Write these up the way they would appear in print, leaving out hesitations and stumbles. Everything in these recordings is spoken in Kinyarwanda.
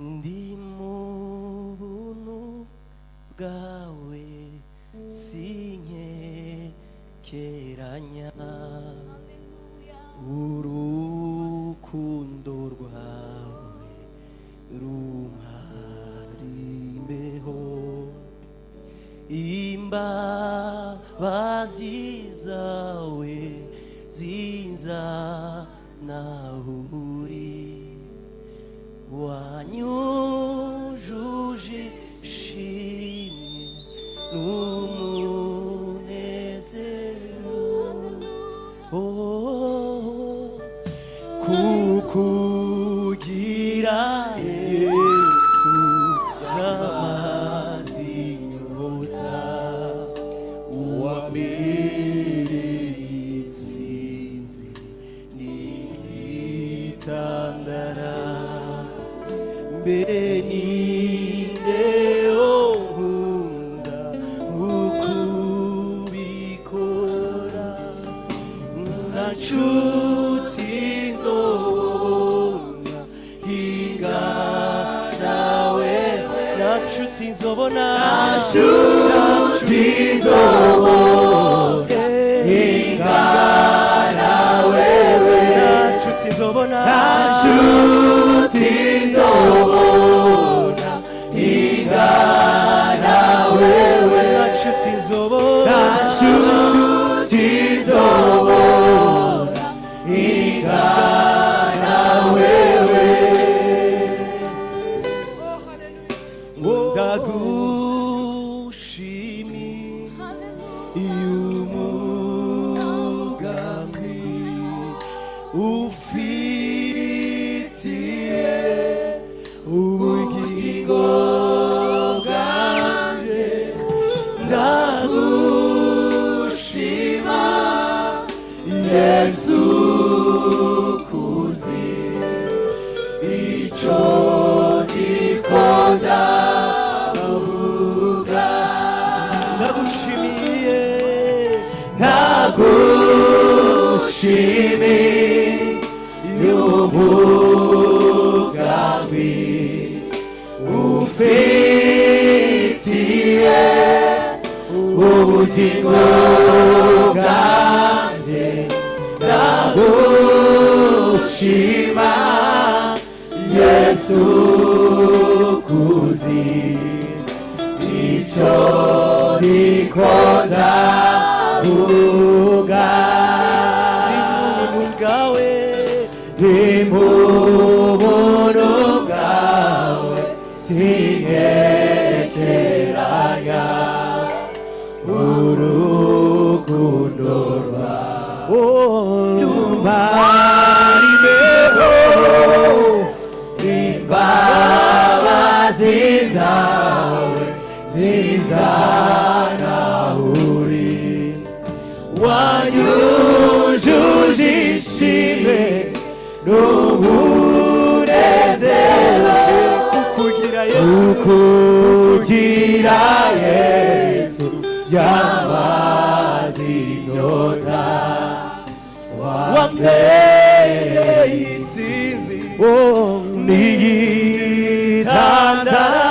Ndi muntu bwawe sinkekeranya urukundo rwawe rumpari imbeho imbabazi zawe zinzanahuri wanyujuje ishimwe n'umunezero kukugira Yesu byamaze inyota wabereye intsinzi n'igitandara beninde onkunda ukubikora na nshuti nzobona ingana wewe na nshuti nzobona ingana wewe na nshuti nzobona ingana wewe na nshuti nzobona ingana wewe ndagushimiye umugambi ufitiye ubugingo bwanjye ndagushima Yesu kuzi icyo gikunda uvuga ndagushimiye umugambi ufitiye ubugingo bwanjye ndagushima Yesu kuzi icyo gikunda uvuga imubuntu bwawe sinkekeranya urukundo rwawe rumpari imbeho imbabazi zawe zinzanahuri wanyujuje ishimwe n'umunezero kukugira Yesu yamaze inyota wabereye intsinzi n'igitandara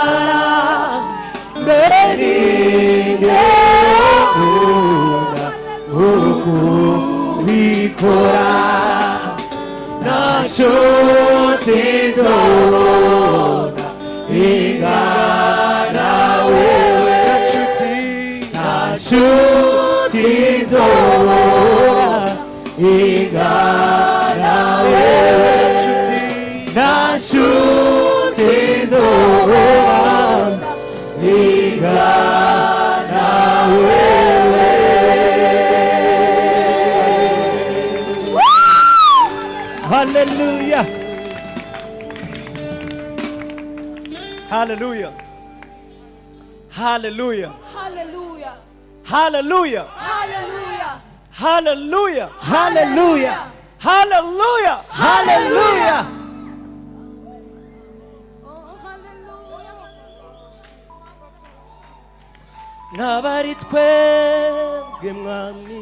beninde onkunda ukubikora na nshuti nzobona ingana wewe na nshuti nzobona ingana wewe na nshuti nzobona ingana wewe. Hallelujah. Hallelujah. Hallelujah. Hallelujah. Hallelujah. Hallelujah. Hallelujah. Hallelujah. Hallelujah. Hallelujah. ntabari twebwe mwami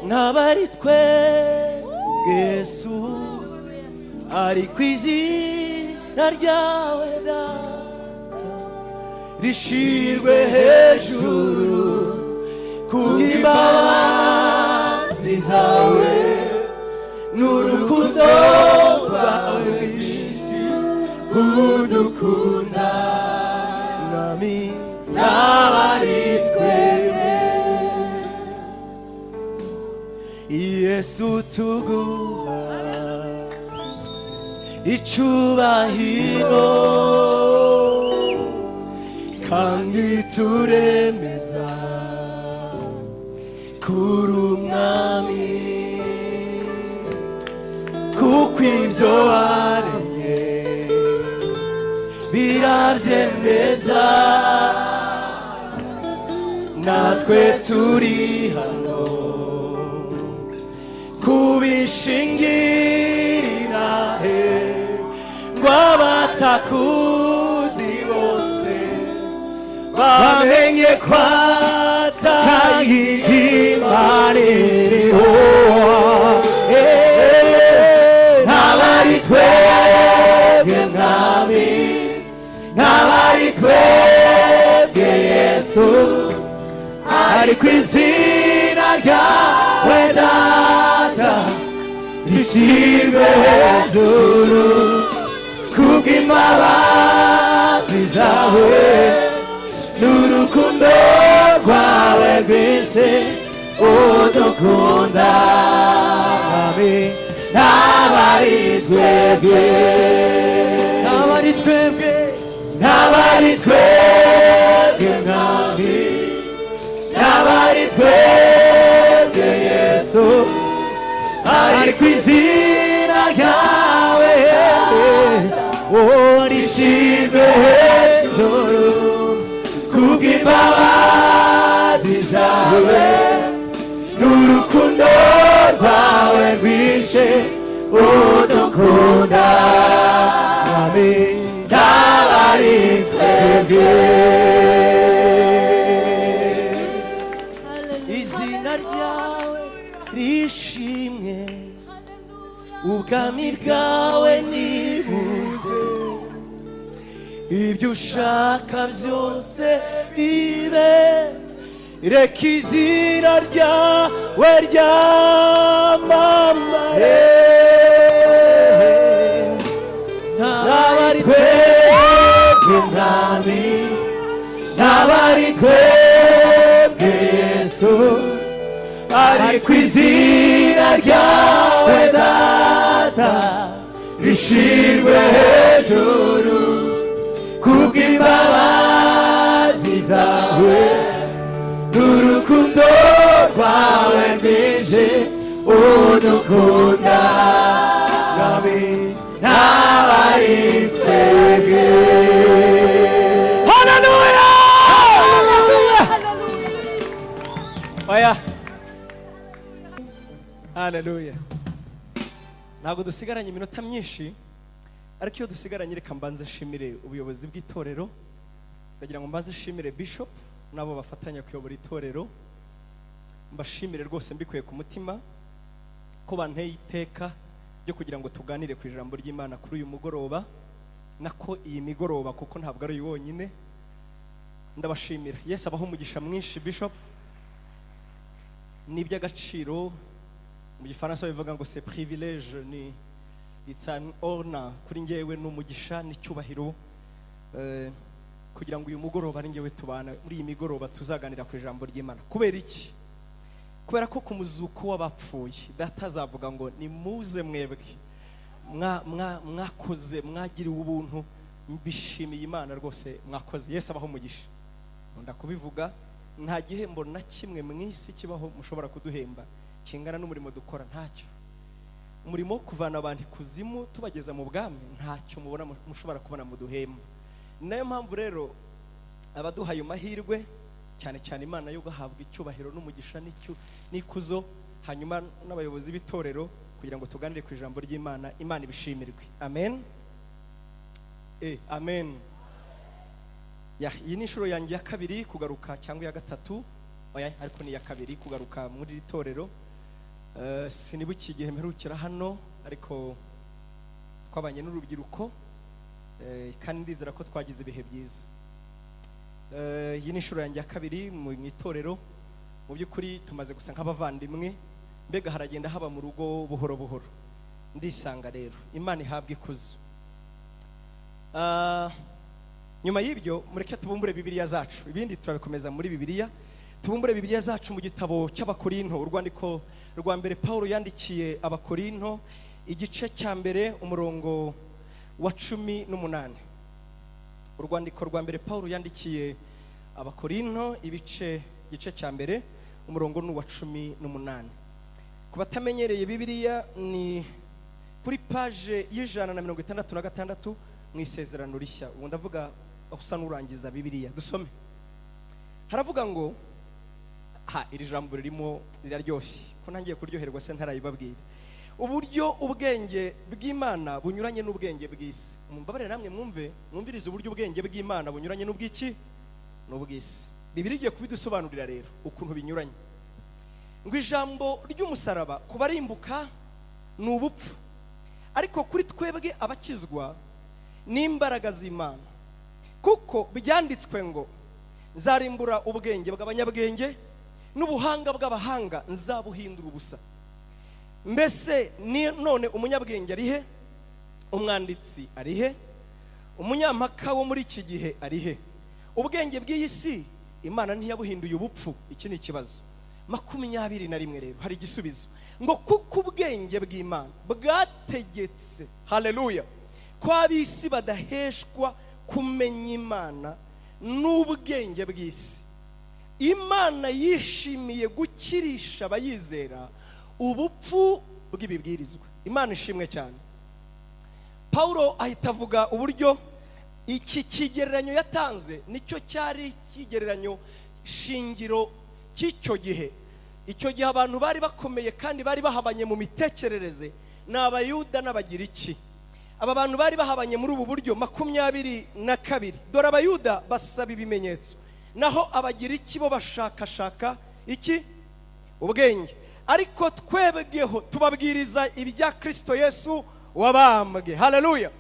ntabari twebwe Yesu ari kwizina ryawe data rishirwe hejuru kubw'imbabazi zawe n'urukundo rwawe rwinshi udukunda nami n'abari twebwe Yesu tuguha icubahiro kandi turemeza kuri umwami kuko ibyo waremye birabyemeza natwe turi hano kubishingirira ngo abatakuzi bose bamenye ko Imana iriho ntabari twebwe mwami ntabari twebwe Yesu ariko izina ryawe data rishirwe hejuru kubw'imbabazi zawe n'urukundo rwawe rwinshi udukunda ntabari twebwe ntabari twebwe ntabari twebwe mwami ntabari twebwe Yesu ariko izina ryawe rishirwe hejuru kubw'imbabazi zawe n'urukundo rwawe rwinshi udukunda nami ntabari twebwe izina ryawe rishimwe ubwami bwawe nibuze ibyo ushaka byose bibe reka izina ryawe ryamamare ntabari twebwe mwami ntabari twebwe Yesu ariko izina ryawe data rishirwe hejuru kubw'imbabazi zawe n'urukundo rwawe rwinshi udukunda ntabari twebwe haleluya oya haleluya ntabwo dusigaranye iminota myinshi ariko iyo dusigaranye reka mbanze nshimire ubuyobozi bw'itorero ndagira ngo mbanze nshimire bishop nabo bafatanya kuyobora itorero mbashimire rwose mbikuye ku mutima ko banteye iteka ryo kugira ngo tuganire ku ijambo ry'Imana kuri uyu mugoroba nako iyi migoroba kuko ntabwo ari wonyine ndabashimira Yesu abaho umugisha mwinshi bishop ni by'agaciro mu gifaransa bivuga ngo c'est privilège ni it's an honor kuri ngewe n'umugisha n'icyubahiro kugira ngo uyu mugoroba ari ngewe tubana muri iyi migoroba tuzaganira ku ijambo ry'Imana kubera iki kubera ko ku muzuko w'abapfuye data azavuga ngo nimuze mwebwe mwakoze mwagiriwe ubuntu mbishimiye Imana rwose mwakoze Yesu abaho umugisha ndakubivuga nta gihembo na kimwe mu isi kibaho mushobora kuduhemba kingana n'umurimo dukora ntacyo umurimo wo kuvana abantu ikuzimu tubageza mu bwami ntacyo mubona mushobora kubona mu duhemba nayo mpamvu rero abaduhaye amahirwe cyane cyane Imana yo gahabwa icyubahiro n'umugisha n'ikuzo hanyuma n'abayobozi b'itorero kugira ngo tuganire ku ijambo ry'Imana Imana ibishimirwe amen amen iyi ni inshuro yanjye ya kabiri kugaruka cyangwa ya gatatu ariko ni ya kabiri kugaruka muri iri torero sinibuki igihe mperukira hano ariko twabanye n'urubyiruko kandi ndizera ko twagize ibihe byiza. Iyi ni inshuro yanjye ya kabiri mu itorero. Mu by'ukuri tumaze gusa nk'abavandimwe, mbega haragenda haba mu rugo buhoro buhoro. Ndisanga rero Imana ihabwa ikuzo. Nyuma y'ibyo mureke tubumbure Bibiliya zacu, ibindi turabikomeza muri Bibiliya. Tubumbure Bibiliya zacu mu gitabo cy'Abakorinto, urwandiko rwa mbere Paulo yandikiye Abakorinto, igice cya mbere umurongo wa 18. Urwandiko rwa mbere Paulo yandikiye Abakorinto, igice cya mbere umurongo ni wa 18. Ku batamenyereye Bibiliya ni kuri page y'166 mu Isezerano Rishya. Ubu ndavuga usa n'urangiza Bibiliya. Dusome. Haravuga ngo iri jambo ririmo riraryoshye ko nangiye kuryoherwa se ntarayibabwira. Uburyo ubwenge bw'Imana bunyuranye n'ubwenge bw'isi. Mumbabarire namwe mwumvirize uburyo ubwenge bw'Imana bunyuranye n'ubw'iki n'ubw'isi. Bibiliya igiye kubidusobanurira rero ukuntu binyuranye. Ngo ijambo ry'umusaraba kubarimbuka ni ubupfu, ariko kuri twebwe abakizwa n'imbaraga z'Imana, kuko byanditswe ngo nzarimbura ubwenge bw'abanyabwenge n'ubuhanga bw'abahanga nzabuhindura ubusa. Mbese none umunyabwenge arihe? Umwanditsi arihe? Umunyampaka wo muri iki gihe arihe? Ubwenge bw'iyi si Imana ntiyabuhinduye ubupfu. Iki ni ikibazo. 21 rero hari igisubizo ngo kuko ubwenge bw'Imana bwategetse, haleluya, ko ab'isi badaheshwa kumenya Imana n'ubwenge bw'isi. Imana yishimiye gukirisha abayizera ubupfu bw'ibibwirizwa. Imana ishimwe cyane. Paulo ahita avuga uburyo iki kigereranyo yatanze nicyo cyari kigereranyo shingiro cy'icyo gihe. Icyo gihe abantu bari bakomeye kandi bari bahabanye mu mitekerereze n'Abayuda n'Abagiriki. Aba bantu bari bahabanye muri ubu buryo 22. Dore Abayuda basaba ibimenyetso, naho Abagiriki bo bashakashaka iki? Ubwenge. Ariko twebweho tubabwiriza ibya Kristo Yesu wabambwe. Haleluya.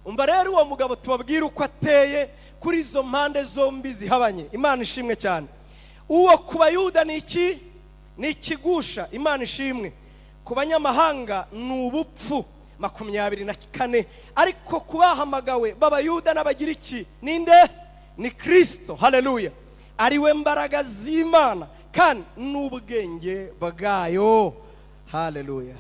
Umva rero uwo mugabo tubabwira uko ateye kuri izo mpande zombi zihabanye. Imana ishimwe cyane. Uwo ku Bayuda ni iki? Ni ikigusha. Imana ishimwe. Ku banyamahanga ni ubupfu. 24. Ariko kubahamagawe b'Abayuda n'Abagiriki ninde? Ni Kristo. Haleluya. Ariwe mbaraga z'Imana kandi n'ubwenge bwayo. Haleluya.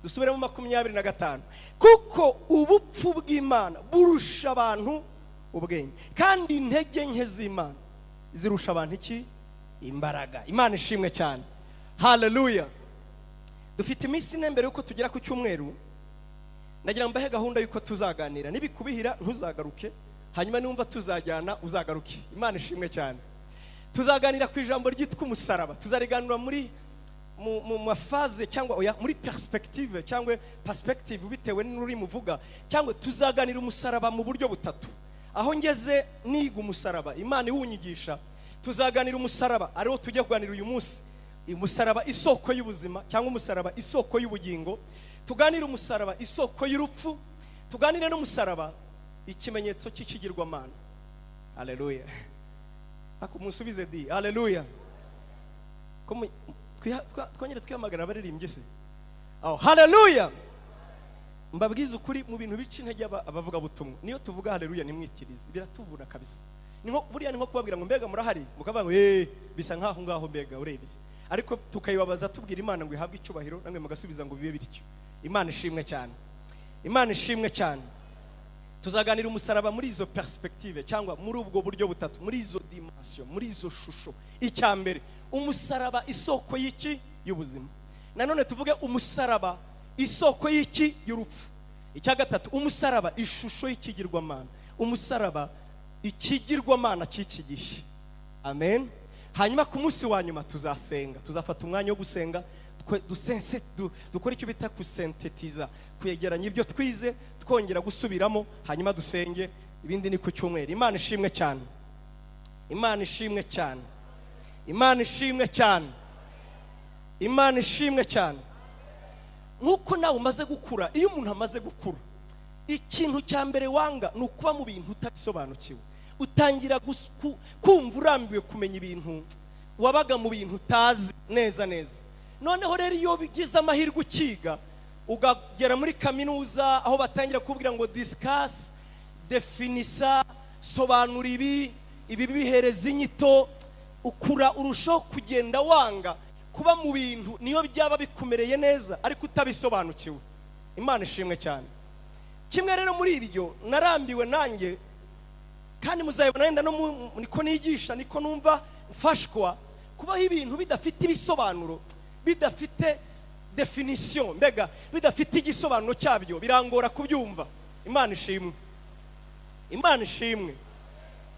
Dusubire mu 25. Kuko ubupfu bw'Imana burusha abantu ubwenge, kandi intege nke z'Imana zirusha abantu iki? Imbaraga. Imana ishimwe cyane. Haleluya. Dufite iminsi mbere yuko tugera ku cyumweru, nagira mbahe gahunda yuko tuzaganira. Nibikubihira ntuzagaruke, hanyuma numva tuzajyana uzagaruke. Imana ishimwe cyane. Tuzaganira ku ijambo ryitwa umusaraba. Tuzariganira muri mu mafaze cyangwa muri perspective cyangwa perspective bitewe n'uri muvuga, cyangwa tuzaganira umusaraba mu buryo butatu. Aho ngeze niga umusaraba Imana iwunyigisha, tuzaganira umusaraba ariwo tujya kuganira uyu munsi, umusaraba isoko y'ubuzima cyangwa umusaraba isoko y'ubugingo. Tuganira umusaraba isoko y'urupfu, tuganire n'umusaraba ikimenyetso cy'ikigirwamana. Haleluya. Akumusubize di haleluya. Twongere twiyamagara abaririmbye se. Haleluya. Mbabwiza ukuri mu bintu bica intege abavuga butumwa, niyo tuvuga haleluya nimwikirize biratuvuna kabisa. Buriya ni nko kubabwira ngo mbega murahari, mukavuga ngo bisa nkaho ngaho mbega urebye, ariko tukayibabaza tubwira Imana ngo ihabwe icyubahiro, namwe mugasubiza ngo bibe bityo. Imana ishimwe cyane. Imana ishimwe cyane. Tuzaganira umusaraba muri izo perspective cyangwa muri ubwo buryo butatu, muri izo dimension, muri izo shusho. Icyambere umusaraba isoko y'iki? Y'ubuzima. Nanone tuvuge umusaraba isoko y'iki? Y'urupfu. Icya gatatu umusaraba ishusho y'ikigirwamana, umusaraba ikigirwamana cy'iki gihe. Amen. Hanyuma ku munsi wa nyuma tuzasenga, tuzafata umwanya wo gusenga, dukora icyo bita kusintetiza, kuyegeranya ibyo twize twongera gusubiramo, hanyuma dusenge. Ibindi ni ku cyumweru. Imana ishimwe cyane. Imana ishimwe cyane. Imana ishimwe cyane. Imana ishimwe cyane. Nkuko nawe umaze gukura, iyo umuntu amaze gukura ikintu cya mbere wanga ni ukuba mu bintu utabisobanukiwe. Utangira kumva urambiwe kumenya ibintu wabaga mu bintu utazi neza neza. Noneho rero iyo bigize amahirwe ukiga ugagera muri kaminuza aho batangira kubwira ngo discuss, definisa, sobanura ibi bihereza inyito, ukura urushaho kugenda wanga kuba mu bintu niyo byaba bikumereye neza ariko utabisobanukiwe. Imana ishimwe cyane. Kimwe rero muri ibyo narambiwe nanjye, kandi muzayibona yenda no niko nigisha niko numva mfashwa kubaho ibintu bidafite ibisobanuro, bidafite definition, mbega bidafite igisobanuro cyabyo, birangora kubyumva. Imana ishimwe. Imana ishimwe.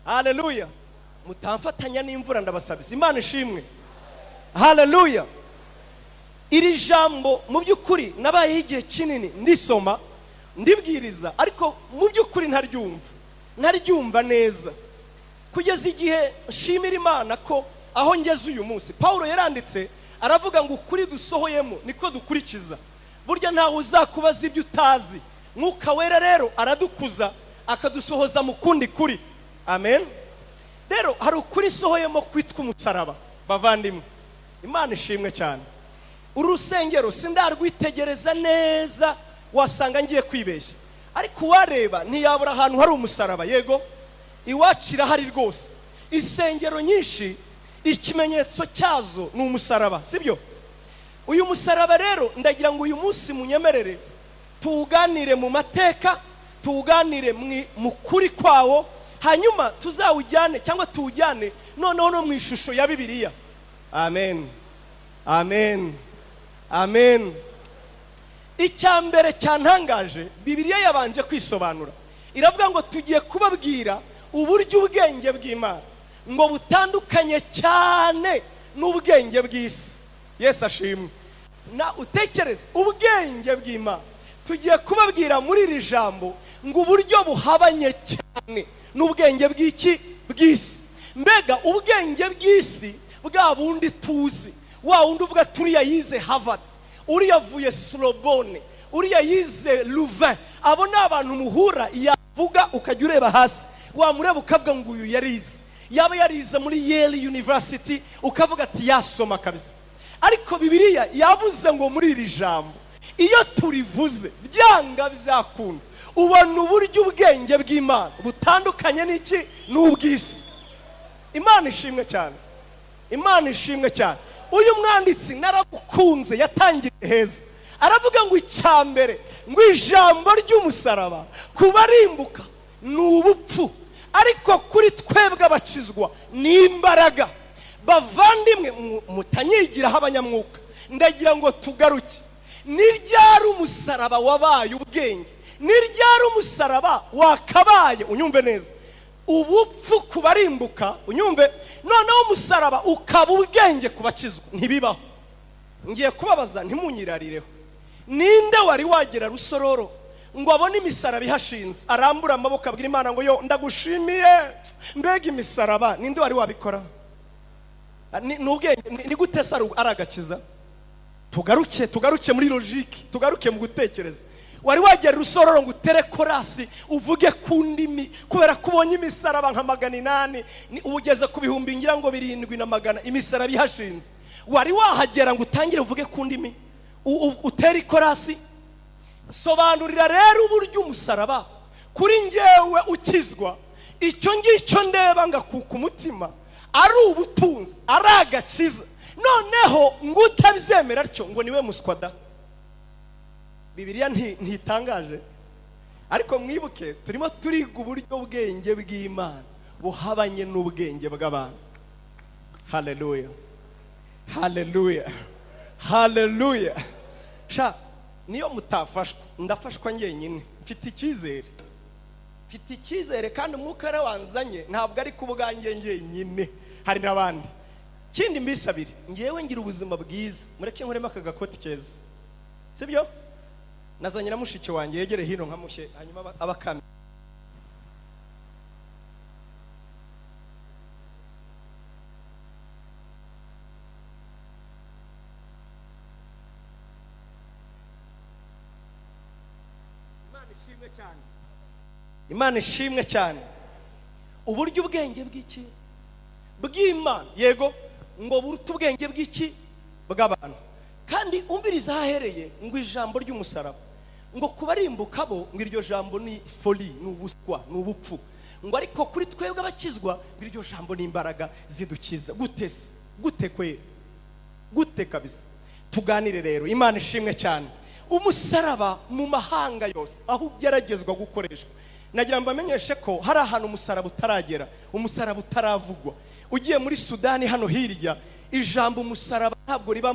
Haleluya. Mutamfatanya n'imvura ndabasabisa. Imana ishimwe. Haleluya. Iri jambo mu by'ukuri nabaye igihe kinini ndisoma ndibwiriza, ariko mu by'ukuri ntaryumva neza, kugeza igihe shimira Imana ko aho ngeze uyu munsi. Paulo yaranditse aravuga ngo ukuri dusohoyemo niko dukurikiza. Burya ntawe uzakubaza ibyo utazi. Mwuka wera rero aradukuza akadusohoza mu kundi kuri. Amen. Rero hari ukuri sohoyemo kwitwa umusaraba bavandimwe. Imana ishimwe cyane. Urusengero sindarwitegereza neza, wasanga ngiye kwibeshya, ariko wareba ntiyabura ahantu hari umusaraba. Yego iwacira hari rwose. Isengero nyinshi ikimenyetso cyazo ni umusaraba, sibyo? Uyu musaraba rero ndagira ngo uyu munsi munyemerere tuganire mu mateka, tuganire mu kuri kwawo, hanyuma tuzawujyane cyangwa tuwujyane noneho no mu ishusho ya Bibiliya. Amen. Amen. Amen. Icyambere cyantangaje, Bibiliya yabanje kwisobanura. Iravuga ngo tugiye kubabwira uburyo ubwenge bw'Imana ngo butandukanye cyane n'ubwenge bw'isi. Yesu ashimwe. Na utekereze ubwenge bw'Imana tugiye kubabwira muri iri jambo ngo uburyo buhabanye cyane n'ubwenge bw'iki bw'isi. Mbega ubwenge bw'isi bwa bundi tuzi, wa wundi uvuga turiya yize Harvard, uriya avuye Sorbonne, uriya yize Louvain, abo ni abantu muhura yavuga ukajya ureba hasi, wamureba ukavuga ngo uyu yarize, yaba yarize muri Yale University ukavuga ati yasoma kabisa. Ariko Bibiliya yavuze ngo muri iri jambo iyo turivuze byanga bizakunda ubona uburyo ubwenge bw'Imana butandukanye n'iki n'ubwisi. Imana ishimwe cyane. Imana ishimwe cyane. Uyu mwanditsi naragukunze yatangiye heza, aravuga ngo icyambere ngo ijambo ry'umusaraba kubarimbuka ni ubupfu, ariko kuri twebwe abakizwa ni imbaraga. Bavandimwe mutanyigiraho abanyamwuka, ndagira ngo tugaruke. Ni ryari umusaraba wabaye ubwenge? Ni ryari umusaraba wakabaye, unyumve neza, ubupfu kubarimbuka, unyumve, noneho umusaraba ukaba ubwenge kubakizwa? Ntibibaho. Ngiye kubabaza ntimunyirarireho. Ninde wari wagera Rusororo ngo abone imisaraba ihashinze arambura amaboko abwira Imana ngo yo ndagushimiye, mbega imisaraba? Ninde wari wabikora? N'ubwenge ni gute se aragakiza? Tugaruke muri logique, tugaruke mu gutekereza. Wari wagera Rusororo ngo utere korasi uvuge ku ndimi kubera kubonye imisaraba nka 800, ubugeze ku bihumbi ngira ngo 700 imisaraba ihashinze? Wari wahagera ngo utangire uvuge ku ndimi utere korasi? Sobanurira rero uburyo umusaraba kuri ngewe ukizwa, icyo ngicyo ndeba ngakuka umutima ari ubutunzi, ari agakiza, noneho ngo utabyemera cyo ngo niwe muswada. Bibiliya ntitangaje, ariko mwibuke turimo turiga uburyo ubwenge bw'Imana buhabanye n'ubwenge bw'abantu. Haleluya. Haleluya. Haleluya. Sha niyo mutafashwa ndafashwa ngenyine, mfite icyizere kandi umwuka wanzanye ntabwo ari kubwanjye ngenyine, hari n'abandi. Kindi mbisabire, ngewe ngira ubuzima bwiza, mureke nkoremo aka gakoti keza, sibyo? Nazanye na mushiki wanjye yegere hino nkamushye, hanyuma abakame. Imana ishimwe cyane. Imana ishimwe cyane. Uburyo ubwenge bw'iki bw'Imana yego ngo buruta ubwenge bw'iki bw'abantu. Kandi umviriza hahereye ngo ijambo ry'umusaraba ngo kubarimbuka bo ngo iryo jambo ni folie, ni ubuswa, ni ubupfu. Ngo ariko kuri twebwe abakizwa ngo iryo jambo ni imbaraga zidukiza. Gute kwe gute kabisa. Tuganire rero. Imana ishimwe cyane. Umusaraba mu mahanga yose aho ugeragezwa gukoreshwa, nagira mbamenyeshe ko hari ahantu umusaraba utaragera, umusaraba utaravugwa. Ugiye muri Sudani hano hirya, ijambo umusaraba ntabwo riba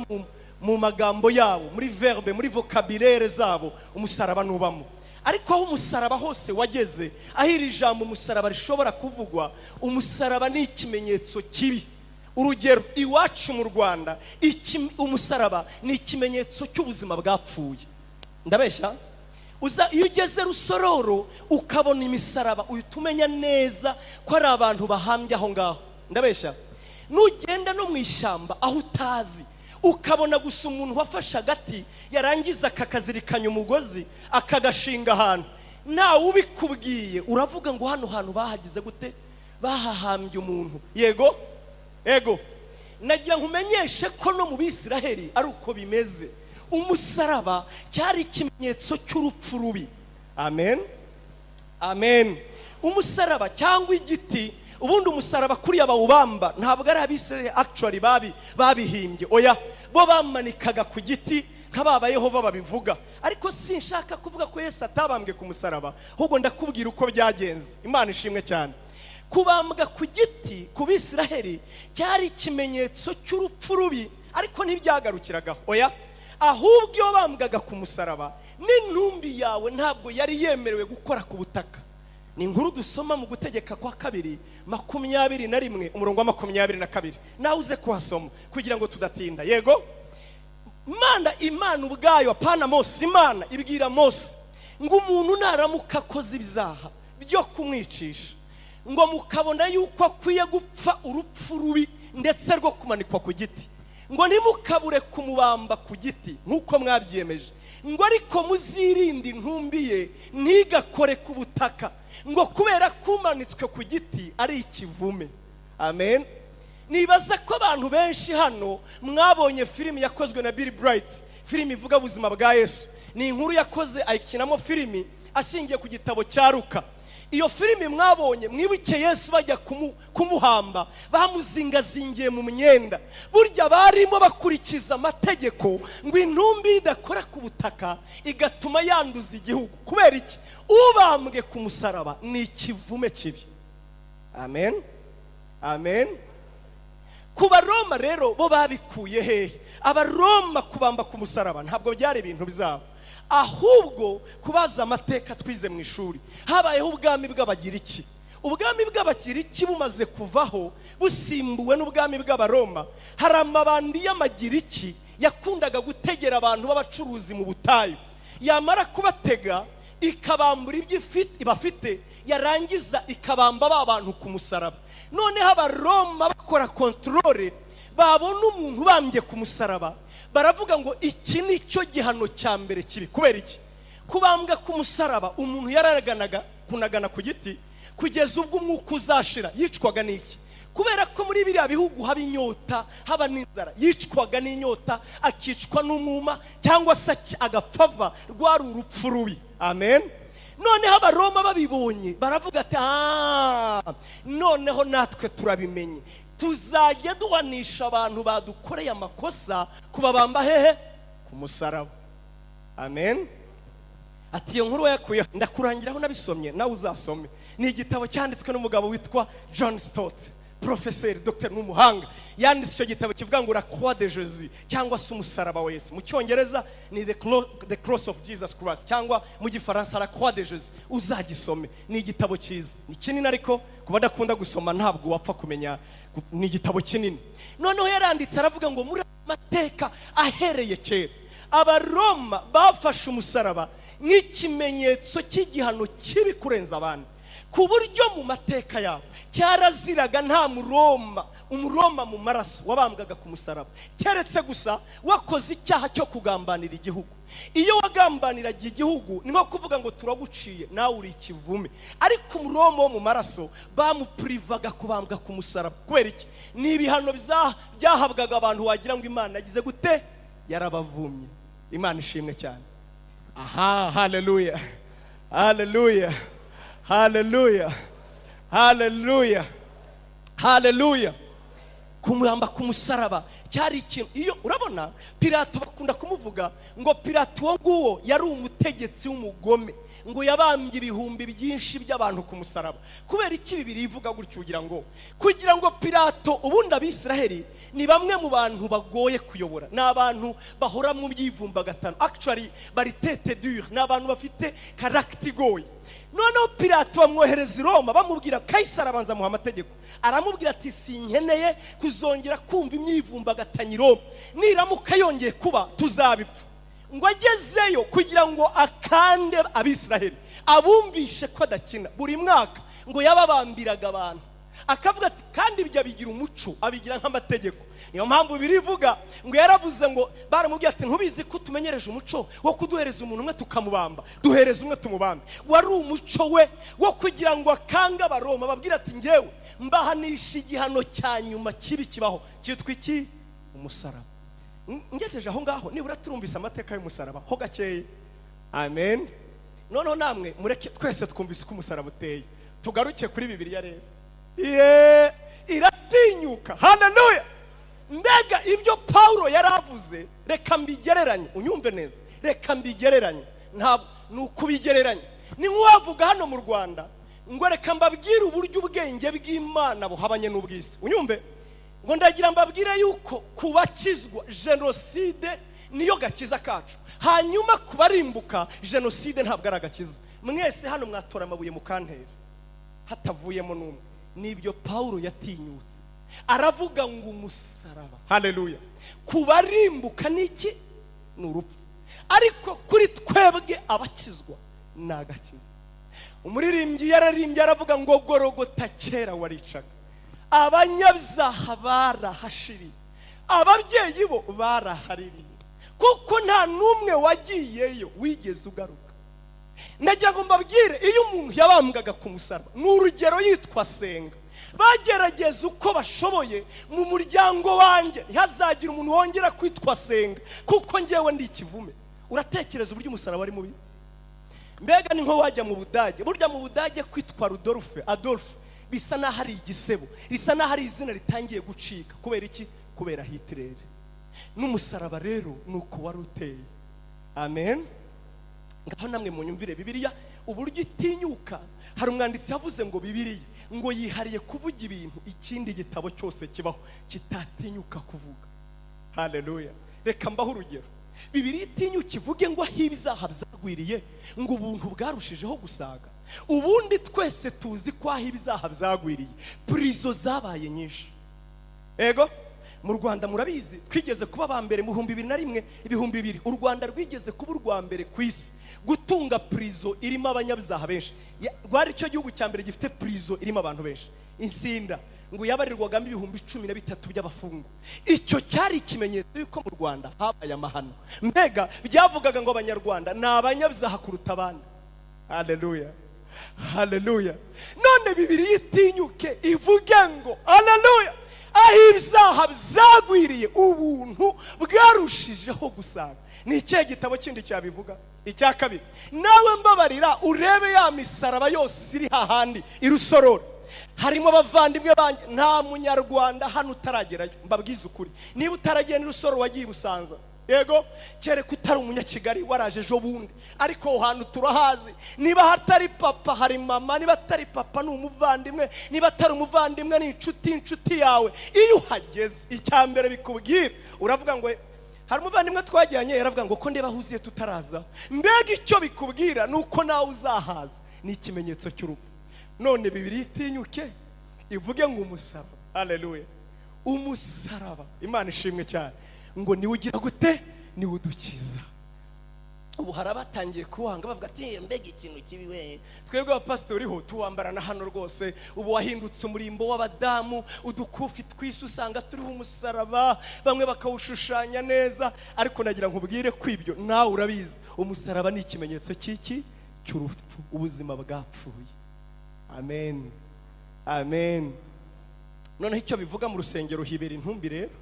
mu magambo yabo, muri verbe, muri vocabulaire zabo umusaraba nubamo. Ariko aho umusaraba hose wageze, aho iri jambo umusaraba rishobora kuvugwa, umusaraba ni ikimenyetso kibi. Urugero, iwacu mu Rwanda umusaraba ni ikimenyetso cy'ubuzima bwapfuye. Ndabeshya? Iyo ugeze Rusororo ukabona imisaraba uhita umenya neza ko ari abantu bahambye aho ngaho. Ndabeshya? Nugenda no mu ishyamba aho utazi ukabona gusa umuntu wafashe agati yarangiza akakazirikanya umugozi akagashinga ahantu, nawe ubikubwiye uravuga ngo hano hantu bahagize gute, bahahambye umuntu. Yego ego, nagira nkumenyeshe ko no mu Bisiraheli ari uko bimeze. Umusaraba cyari ikimenyetso cy'urupfu rubi. Amen, amen. Umusaraba cyangwa igiti, ubundi umusaraba kuri abawubamba ntabwo ari Abisiraheli actually babihimbye. Oya, bo bamanikaga ku giti nk'ababa Yehova babivuga. Ariko sinshaka kuvuga ko Yesu atabambwe ku musaraba, ahubwo ndakubwira uko byagenze. Imana ishimwe cyane. Kubambwa ku giti ku Bisiraheli cyari ikimenyetso cy'urupfu rubi, ariko ntibyagarukiragaho. Oya, ahubwo iyo bambwaga ku musaraba n'intumbi yawe ntabwo yari yemerewe gukora ku butaka. Ni inkuru dusoma mu Gutegeka kwa 2:21 umurongo wa 22. Nawe uze kuhasoma kugira ngo tudatinda. Yego, Imana ubwayo apana Mose, Imana ibwira Mose ngo umuntu naramuka akoze ibizaha byo kumwicisha, ngo mukabona yuko akwiye gupfa urupfu rubi ndetse rwo kumanikwa ku giti, ngo ntimukabure kumubamba ku giti nk'uko mwabyiyemeje, ngo ariko muzirinde intumbi ye ntigakore ku butaka, ngo kubera kumanitswe ku giti ari ikivume. Amen. Nibaza ko abantu benshi hano mwabonye filimi yakozwe na Bill Bright, filimi ivuga ubuzima bwa Yesu. Ni inkuru yakoze ayikinamo filimi ashingiye ku gitabo cya Luka. Iyo filimi mwabonye, mwibuke Yesu bajya kumuhamba bamuzingazingiye mu myenda. Burya barimo bakurikiza amategeko ngo intumbi idakora ku butaka igatuma yanduza igihugu. Kubera iki? Ubambwe ku musaraba ni ikivume kibi. Amen, amen. Kuba Roma rero bo babikuye hehe? Abaroma kubamba ku musaraba ntabwo byari ibintu bizabo, ahubwo kubaza amateka twize mu ishuri. Habayeho ubwami bw'Abagiriki. Ubwami bw'Abagiriki bumaze kuvaho busimbuwe n'ubwami bw'Abaroma. Hari amabandi y'Amagiriki yakundaga gutegera abantu b'abacuruzi mu butayu, yamara kubatega ikabambura ibyo ibafite, yarangiza ikabamba ba bantu ku musaraba. Noneho Abaroma bakora controle, babona umuntu bambye ku musaraba, baravuga ngo iki ni cyo gihano cya mbere kibi. Kubera iki? Kubambwa ku musaraba umuntu yararaganaga kunagana ku giti kugeza ubwo umwuka uzashira. Yicwaga n'iki? Kubera ko muri biriya bihugu haba inyota, haba n'inzara. Yicwaga n'inyota, akicwa n'umwuma, cyangwa se agapfava. Rwari urupfu rubi. Amen. Noneho Abaroma babibonye baravuga ati noneho natwe turabimenye, tuzajya duhanisha abantu badukoreye amakosa kubabamba hehe? Ku musaraba. Amen. Ati iyo nkuru yakuye ndakurangiraho nabisomye, nawe uzasome. Ni igitabo cyanditswe n'umugabo witwa John Stott, professeur, docteur n'umuhanga. Yanditse icyo gitabo kivuga ngo la croix de Jésus, cyangwa se umusaraba wa Yesu. Mu Cyongereza ni the cross of Jesus Christ, cyangwa mu Gifaransa la croix de Jésus. Uzagisome, ni igitabo cyiza. Ni kinini ariko kuba dakunda gusoma ntabwo wapfa kumenya. Ni igitabo kinini. Noneho yaranditse aravuga ngo muri amateka ahereye kera Abaroma bafashe umusaraba nk'ikimenyetso cy'igihano kibi kurenza abandi. ku buryo mu mateka yabo cyaraziraga nta umuroma mu maraso wabambwaga ku musaraba, keretse gusa wakoze icyaha cyo kugambanira igihugu. Iyo wagambaniraga igihugu ni nko kuvuga ngo turaguciye nawe uri ikivume, ariko umuroma wo mu maraso bamupurivaga kubambwa ku musaraba. Kubera iki? Ni ibihano byahabwaga abantu wagira ngo Imana yagize gute, yarabavumye. Imana ishimwe cyane. Aha, haleluya, haleluya, haleluya, haleluya, haleluya. Kumuramba ku musaraba cyari ikintu. Iyo urabona Pilato bakunda kumuvuga ngo Pilato wo nguwo yari umutegetsi w'umugome, ngo yabambye ibihumbi byinshi by'abantu ku musaraba. Kubera iki Bibiliya ivuga gutyo? Kugira ngo Pilato, ubundi Abisiraheli ni bamwe mu bantu bagoye kuyobora, ni abantu bahora mu byivumbagatano, actually bari tete dure, ni abantu bafite character igoye. Noneho Pilato bamwohereza i Roma bamubwira Kaisari abanza muha amategeko, aramubwira ati sinkeneye kuzongera kumva imyivumbagatanya i Roma, niramuka yongeye kuba tuzabipfa. Ngo agezeyo kugira ngo akande Abisiraheli abumvishe ko adakina, buri mwaka ngo yababambiraga abantu, akavuga ati kandi ibyo abigira umuco, abigira nk'amategeko. Niyo mpamvu birivuga ngo yaravuze ngo baramubwiye ati ntubizi ko tumenyereje umuco wo kuduhereza umuntu umwe tukamubamba, duhereza umwe tumubambe. Wari umuco we wo kugira ngo akanga Abaroma, babwira ati ngewe mbahanisha igihano cya nyuma kibi kibaho, cyitwa iki? Umusaraba. Ngejeje aho ngaho nibura turumvise amateka y'umusaraba ho gakeye. Amen. Noneho namwe mureke twese twumvise ko umusaraba uteye. Tugaruke kuri Bibiliya rero. Iratinyuka. Haleluya. Mbega ibyo Paulo yaravuze, reka mbigereranye, unyumve neza, reka mbigereranye. Ntabwo nukubigereranya. Ni nk'uwavuga hano mu Rwanda ngo reka mbabwire uburyo ubwenge bw'Imana buhabanye n'ubwisi. Unyumve ngo ndagira mbabwire yuko kubakizwa genocide niyo gakiza kacu, hanyuma kubarimbuka genocide ntabwo ari agakiza. Mwese hano mwatora amabuye mukantera hatavuyemo n'umwe. Nibyo Paulo yatinyutse, aravuga ngo umusaraba, haleluya, kubarimbuka niki? Ni urupfu, ariko kuri twebwe abakizwa ni agakiza. Umuririmbyi yararimbye aravuga ngo Gorogota kera waricaga, abanyabyaha barahashiriye, ababyeyi bo barahaririye, kuko nta n'umwe wagiyeyo wigeze ugaruka. Ndagira ngo mbabwire, iyo umuntu yabambwaga ku musaraba, ni urugero yitwa Senga, bagerageza uko bashoboye mu muryango wanjye ntihazagira umuntu wongera kwitwa Senga, kuko ngewe ndi ikivume. Uratekereza uburyo umusaraba ari mubi? Mbega ni nko wajya mu Budage, burya mu Budage kwitwa Adolphe bisa naho ari igisebo, bisa naho ari izina ritangiye gucika. Kubera iki? Kubera Hitler. N'umusaraba rero nuko wari uteye. Amen. Ngaho namwe munyumvire Bibiliya uburyo itinyuka. Hari umwanditsi yavuze ngo Bibiliya ngo yihariye kuvuga ibintu ikindi gitabo cyose kibaho kitatinyuka kuvuga. Haleluya. Reka mbaho urugero. Bibiliya itinyuka ivuge ngo aho ibizaha byagwiriye ngo ubuntu bwarushijeho gusaga. Ubundi twese tuzi ko aho ibizaha byagwiriye prizo zabaye nyinshi. Ego mu Rwanda murabizi twigeze kuba abambere mu 2001 2000, u Rwanda rwigeze kuba urwa mbere ku isi gutunga prizo irimo abanyabyaha benshi. Rwari cyo gihugu cya mbere gifite prizo irimo abantu benshi. Insinda ngo yabarirwagamo 13,000 by'abafungo. Icyo cyari ikimenyetso yuko mu Rwanda habaye amahano. Mbega byavugaga ngo abanyarwanda ni abanyabyaha kuruta abandi. Haleluya, haleluya. None Bibiliya itinyuke ivuge ngo haleluya, aho ibizaha byagwiriye ubuntu bwarushijeho gusaga. Ni ikihe gitabo kindi cyabivuga? Icya kabiri, nawe mbabarira urebe ya misaraba yose iri hahandi irusororo. Harimo abavandimwe banjye, nta munyarwanda hano utaragerayo. Mbabwiza ukuri, niba utaragiye n'Irusororo wagiye Busanza, yego kereka utari umunyakigali waraje ejo bundi, ariko hantu turahazi. Niba hatari papa hari mama, niba atari papa ni umuvandimwe, niba atari umuvandimwe ni inshuti yawe. Iyo uhageze icya mbere bikubwira, uravuga ngo hari umuvandimwe twajyanye, yaravuga ngo ko ndeba huziye tutaraza. Mbega icyo bikubwira nuko nawe uzahaza. Ni ikimenyetso cy'urupfu. None Bibiliya itinyuke ivuge ngo umusaraba, haleluya, umusaraba, Imana ishimwe cyane, ngo niwe ugira gute? Niwe udukiza. ubu harabatangiye kuwanga bavuga ati mbega ikintu kibi we. Twebwe abapastori ho tuwambarana hano rwose. Ubu wahindutse umurimbo w'abadamu, udukufi twisi usanga turiho umusaraba, bamwe bakawushushanya neza. Ariko nagira nkubwire kwibyo nawe urabizi, umusaraba ni ikimenyetso cy'iki? Cy'urupfu, ubuzima bwapfuye. Amen, amen. Noneho icyo bivuga mu rusengero hibera intumbi rero.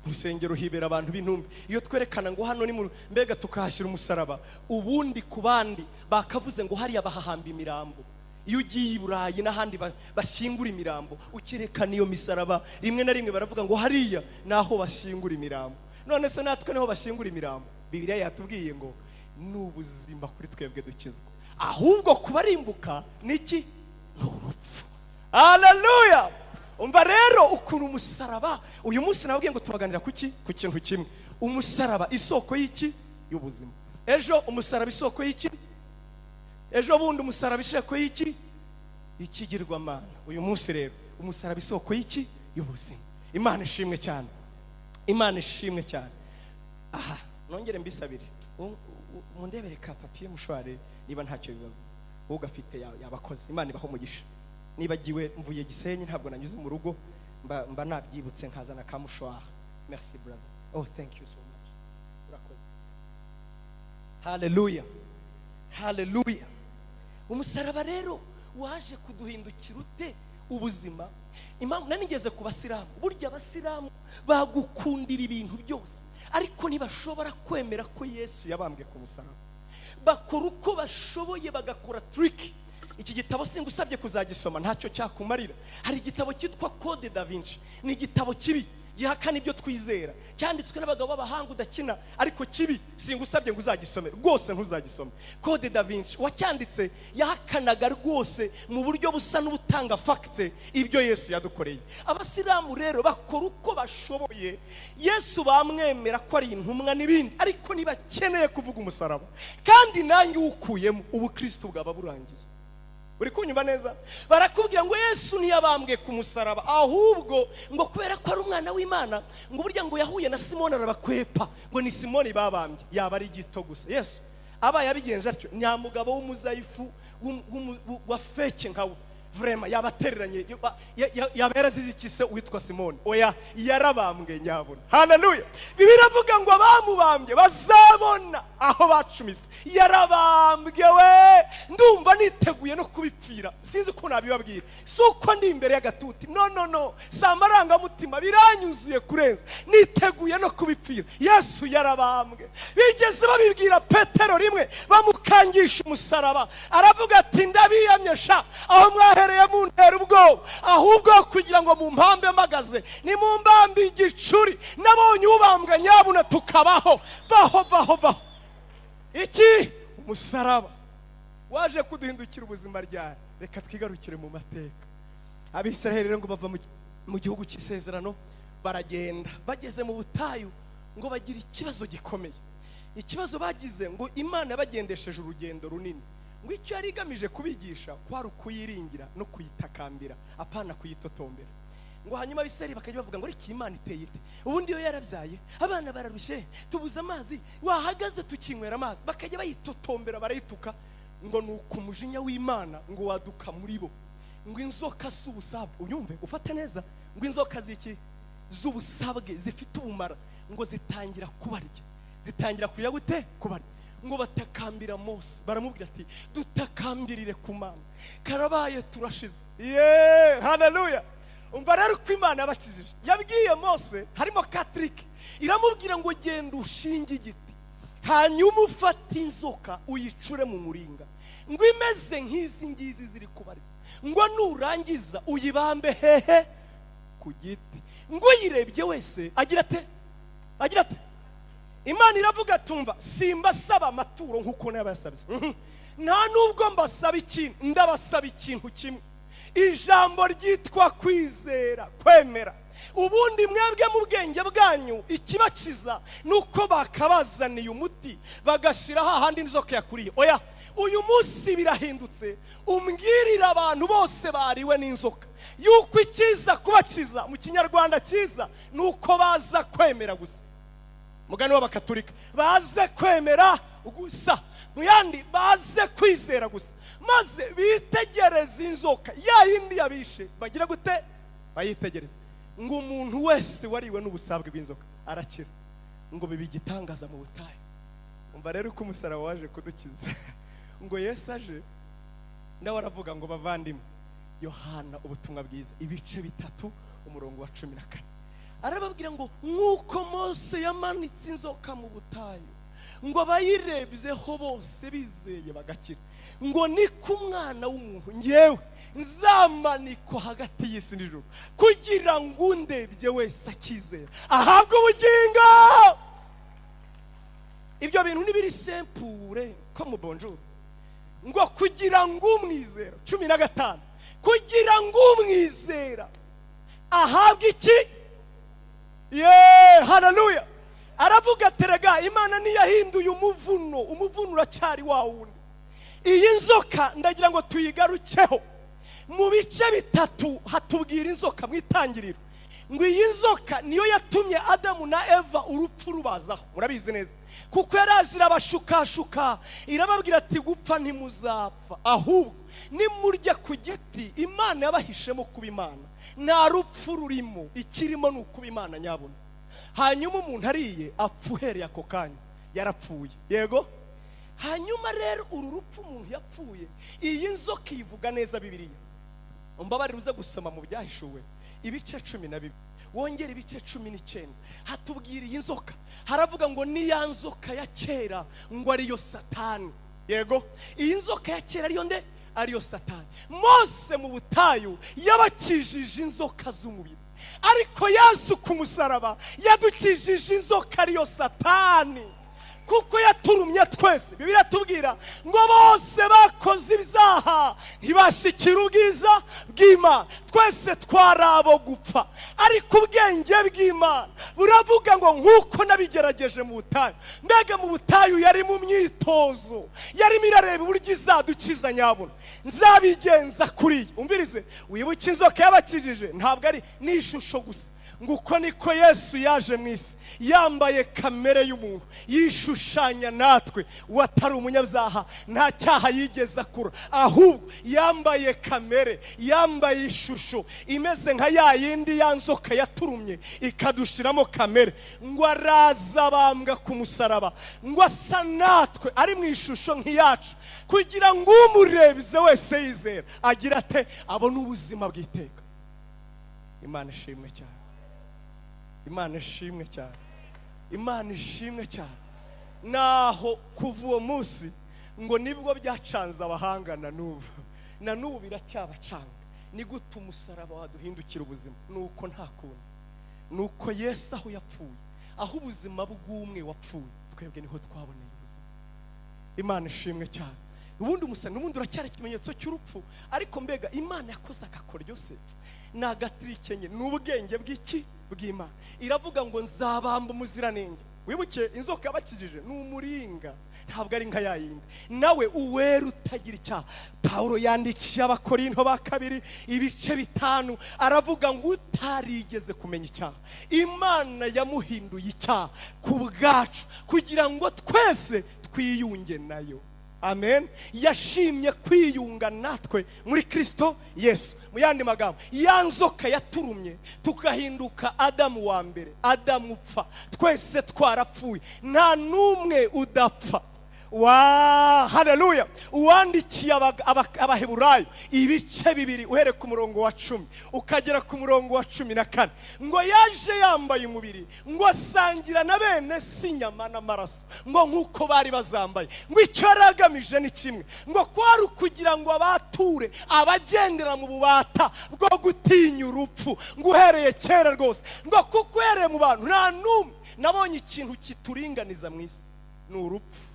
Urusengero hibera abantu b'intumbi. Iyo twerekana ngo hano ni mbega tukahashyira umusaraba, ubundi ku bandi bakavuze ngo hariya bahahamba imirambo. Iyo ugiye i Burayi n'ahandi bashyingura imirambo, ukirekana iyo misaraba, rimwe na rimwe baravuga ngo hariya naho bashyingura imirambo. None se natwe niho bashyingura imirambo? Bibiliya yatubwiye ngo n'ubuzima kuri twebwe dukizwa, ahubwo kubarimbuka niki? N'urupfu. Haleluya! Umva rero ukuntu umusaraba, uyu munsi nababwiye ngo tubaganira kuki? Ku kintu kimwe. Umusaraba isoko y'iki? Y'ubuzima. Ejo umusaraba isoko y'iki? Ejo bundi umusaraba isoko y'iki? Ikigirwamana. Uyu munsi rero umusaraba isoko y'iki? Y'ubuzima. Imana ishimwe cyane, Imana ishimwe cyane. Aha, nongere mbisabire mundebere ka papier mushware niba ntacyo bibaho, wowe gafite yabakoze. Imana ibaho umugisha. Nibagiwe mvuye Gisenyi, ntabwo nanyuze mu rugo, mba nabyibutse nkazana ka mushwara. Merci brother. Oh, thank you so much. Urakoze. Hallelujah, hallelujah. Umusaraba rero waje kuduhindukira ute ubuzima. Impamvu nanigeze ku Basilamu, burya Abasilamu bagukundira ibintu byose, ariko ntibashobora kwemera ko Yesu yabambwe ku musaraba. Bakora uko bashoboye, bagakora trick. Iki gitabo singusabye kuzagisoma, ntacyo cyakumarira. Hari igitabo cyitwa Code da Vinci, ni igitabo kibi gihakana ibyo twizera, cyanditswe n'abagabo b'abahanga udakina, ariko kibi. Singusabye ngo uzagisome rwose, ntuzagisome. Code da Vinci wacyanditse yahakanaga rwose mu buryo busa n'ubutanga facts ibyo Yesu yadukoreye. Abasilamu rero bakora uko bashoboye, Yesu bamwemera ko ari intumwa n'ibindi, ariko nibakeneye kuvuga umusaraba, kandi nanjye ukuyemo ubukristo bwaba burangiye. Uri kunyumva neza? Barakubwira ngo Yesu ntiyabambwe ku musaraba, ahubwo ngo kubera ko ari umwana w'Imana, ngo burya ngo yahuye na Simoni arabakwepa, ngo ni Simoni babambye, yaba ari gito gusa. Yesu aba yabigenje atyo, nyamugabo w'umuzayifu wa feke nkawe, vraiment yabatereranye, yabera zizikise witwa Simoni. Oya, yarabambwe nyabona. Haleluya! Bibiliya avuga ngo abamubambye bazabona aho bacumise. Yarabambwe we, ndumva niteguye no kubipfira. Sinzi uko nabibabwira, suko ndi imbere y'agatuti. No, samaranga mutima biranyuzuye kurenza, niteguye no kubipfira. Yesu yarabambwe. Bigeze babibwira Petero rimwe, bamukangisha umusaraba, aravuga ati ndabiyamyesha aho mwahereye muntera ubwoba, ahubwo kugira ngo mumpambe magaze, ni mumbambe igicuri. Nabonye ubambwe nyabuna tukabaho. Vaho. Iki umusaraba waje kuduhindukira ubuzima ryari. Reka twigarukire mu mateka. Abisiraheli ngo bava mu gihugu cy'isezerano, baragenda, bageze mu butayu ngo bagira ikibazo gikomeye. Ikibazo bagize ngo Imana yabagendesheje urugendo runini, ngo icyo yari igamije kubigisha kwari ukuyiringira no kuyitakambira, apana kuyitotombera. Ngo hanyuma Abisiraheli bakajya bavuga ngo iki Imana iteye ite? Ubundi yo yarabyaye, abana bararushye, tubuze amazi, wahagaze tukinywera amazi. Bakajya bayitotombera, barayituka. Ngo nuko umujinya w'Imana ngo waduka muri bo. Ngo inzoka z'ubusabwe, unyumve ufate neza, ngo inzoka ziki z'ubusabwe zifite ubumara, ngo zitangira kubarya. Zitangira kurya gute? Kubarya. Ngo batakambira Mose, baramubwira ati dutakambirire ku Mana, karabaye turashize. Haleluya! Umva rero ko Imana yabakijije. Yabwiye Mose, harimo Patrick, iramubwira ngo genda ushinge igiti, hanyuma ufate inzoka uyicure mu muringa, ngo imeze nk'izi ngizi ziri kubarya, ngo nurangiza uyibambe hehe? Ku giti. Ngo yirebye wese agira ate? Imana iravuga tumva, simba saba amaturo nkuko nabasabye, nta nubwo mbasaba ikintu, ndabasaba ikintu kimwe. Ijambo ryitwa kwizera, kwemera. Ubundi mwebwe mu bwenge bwanyu ikibakiza nuko bakabazaniye umuti bagashyira hahandi inzoka yakuriye. Oya, uyu munsi birahindutse, umbwirira abantu bose bariwe n'inzoka yuko ikiza kubakiza mu kinyarwanda cyiza nuko baza kwemera gusa. Mugani w'Abakatolika baze kwemera gusa, mu yandi baze kwizera gusa, maze bitegereza inzoka ya yindi yabishe, bagira gute? Bayitegereza. Ngo umuntu wese wariwe n'ubusabwe bw'inzoka arakira, ngo bibe igitangaza mu butayu. Umva rero uko umusaraba waje kudukiza. Ngo Yesu aje, nawe aravuga ngo bavandimwe, Yohana ubutumwa bwiza ibice 3 umurongo wa 14, arababwira ngo nk'uko Mose yamanitse inzoka mu butayu, ngo abayirebyeho bose bizeye bagakira, ngo niko umwana w'umuntu ngewe nzamanikwa hagati y'isi n'ijuru, kugira ngo undebye wese akizera ahabwe ubugingo. Ibyo bintu nibiri sempure ko mu bonjour, ngo kugira ngo umwizera 15, kugira ngo umwizera ahabwe iki? Haleluya. Aravuga terega Imana niyahinduye umuvuno uracyari wa wundi. Iyi nzoka ndagira ngo tuyigarukeho. Mu bice 3 hatubwira inzoka mwitangiriro, ngo iyi nzoka niyo yatumye Adamu na Eva urupfu rubazaho. Murabizi neza kuko yarazira abashukashuka, irababwira ati gupfa ntimuzapfa, ahubwo nimurya ku giti Imana yabahishemo kuba Imana, nta rupfu rurimo, ikirimo nukuba Imana nyabona. Hanyuma umuntu ariye apfa uhereye ako kanya, yarapfuye. Yego. Hanyuma rero uru rupfu umuntu yapfuye, iyi nzoka ivuga neza Bibiliya. Umbabarire uze gusoma mu byahishuwe ibice 12, wongera ibice 19, hatubwira iyi nzoka, haravuga ngo ni ya nzoka ya kera, ngo ariyo Satani. Yego. Iyi nzoka ya kera ariyo nde? Ariyo Satani. Mose mu butayu yabakijije inzoka z'umubiri, ariko Yesu ku musaraba yadukijije inzoka ariyo Satani, kuko yaturumye twese. Bibiliya tubwira ngo bose bakoze ibyaha ntibashikira ubwiza bw'Imana, twese twarabo gupfa, ariko ubwenge bw'Imana buravuga ngo nk'uko nabigerageje mu butayu. Mbega mu butayu yari mu myitozo, yari mirareba uburyo izadukiza nyabona, nzabigenza kuri. Umvirize, wibuke inzoka yabakijije ntabwo ari n'ishusho gusa, nguko niko Yesu yaje mu isi yambaye kamere y'umuntu, yishushanya natwe, watari umunyabyaha, nta cyaha yigeze akura, ahubwo yambaye kamere, yambaye ishusho imeze nka ya yindi ya nzoka yaturumye ikadushiramo kamere. Ngo araza bambwa ku musaraba, ngo asa natwe, ari mu ishusho nk'iyacu, kugira ngo umurebye wese yizera agira ate? Abone ubuzima bw'iteka. Imana ishimwe cyane. Imana ishimwe cyane. Imana ishimwe cyane. Naho kuva uwo munsi ngo nibwo byacanze abahanga na n'ubu biracyabacanga. Ni gute umusaraba waduhindukira ubuzima? Nuko nta kundi, nuko Yesu aho yapfuye, aho ubuzima bw'umwe wapfuye, twebwe niho twaboneye ubuzima. Imana ishimwe cyane. Ubundi umusaraba n'ubundi uracyari ikimenyetso cy'urupfu, ariko mbega Imana yakoze agakora ryose nagatrikenye n'ubwenge bw'iki? Bw'Imana. Iravuga ngo nzabamba umuziranenge. Wibuke inzoka yabakijije n'umuringa, ntabwo ari nka yayindi, nawe uwera utagira icyaha. Paulo yandikiye Abakorinto ba 2 ibice 5, aravuga ngo utarigeze kumenya icyaha Imana yamuhinduye icyaha ku bwacu, kugira ngo twese twiyunge nayo. Amen. Yashimye kwiyunga natwe muri Kristo Yesu. Mu yandi magambo, ya nzoka yaturumye tugahinduka Adamu wa mbere, Adamu upfa, twese twarapfuye, nta numwe udapfa. Haleluya. Uwandikiye Abaheburayo ibice 2 uhere ku murongo wa 10 ukagera ku murongo wa 14, ngo yaje yambaye umubiri, ngo asangira na bene si nyama n'amaraso, ngo nk'uko bari bazambaye, ngo icyo aragamije ni kimwe, ngo kwari kugira ngo abature abagendera mu bubata bwo gutinya urupfu, ngo uhereye kera rwose, ngo kuko uhereye mu bantu nta numwe nabonye ikintu kituringaniza mu isi, ni urupfu.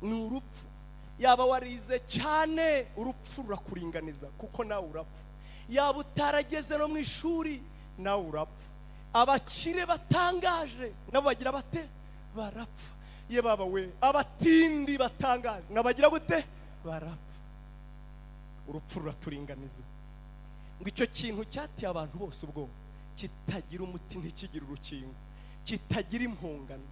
Ni urupfu. Yaba warize cyane, urupfu rurakuringaniza kuko nawe urapfa. Yaba utarageze no mu ishuri, nawe urapfa. Abakire batangaje nabo bagira bate? Barapfa. Ye baba we, abatindi batangaje nabagira gute? Barapfa. Urupfu ruraturinganiza. Ngo icyo kintu cyatiye abantu bose ubwo kitagira umuti, ntikigira urukingo, kitagira impongano.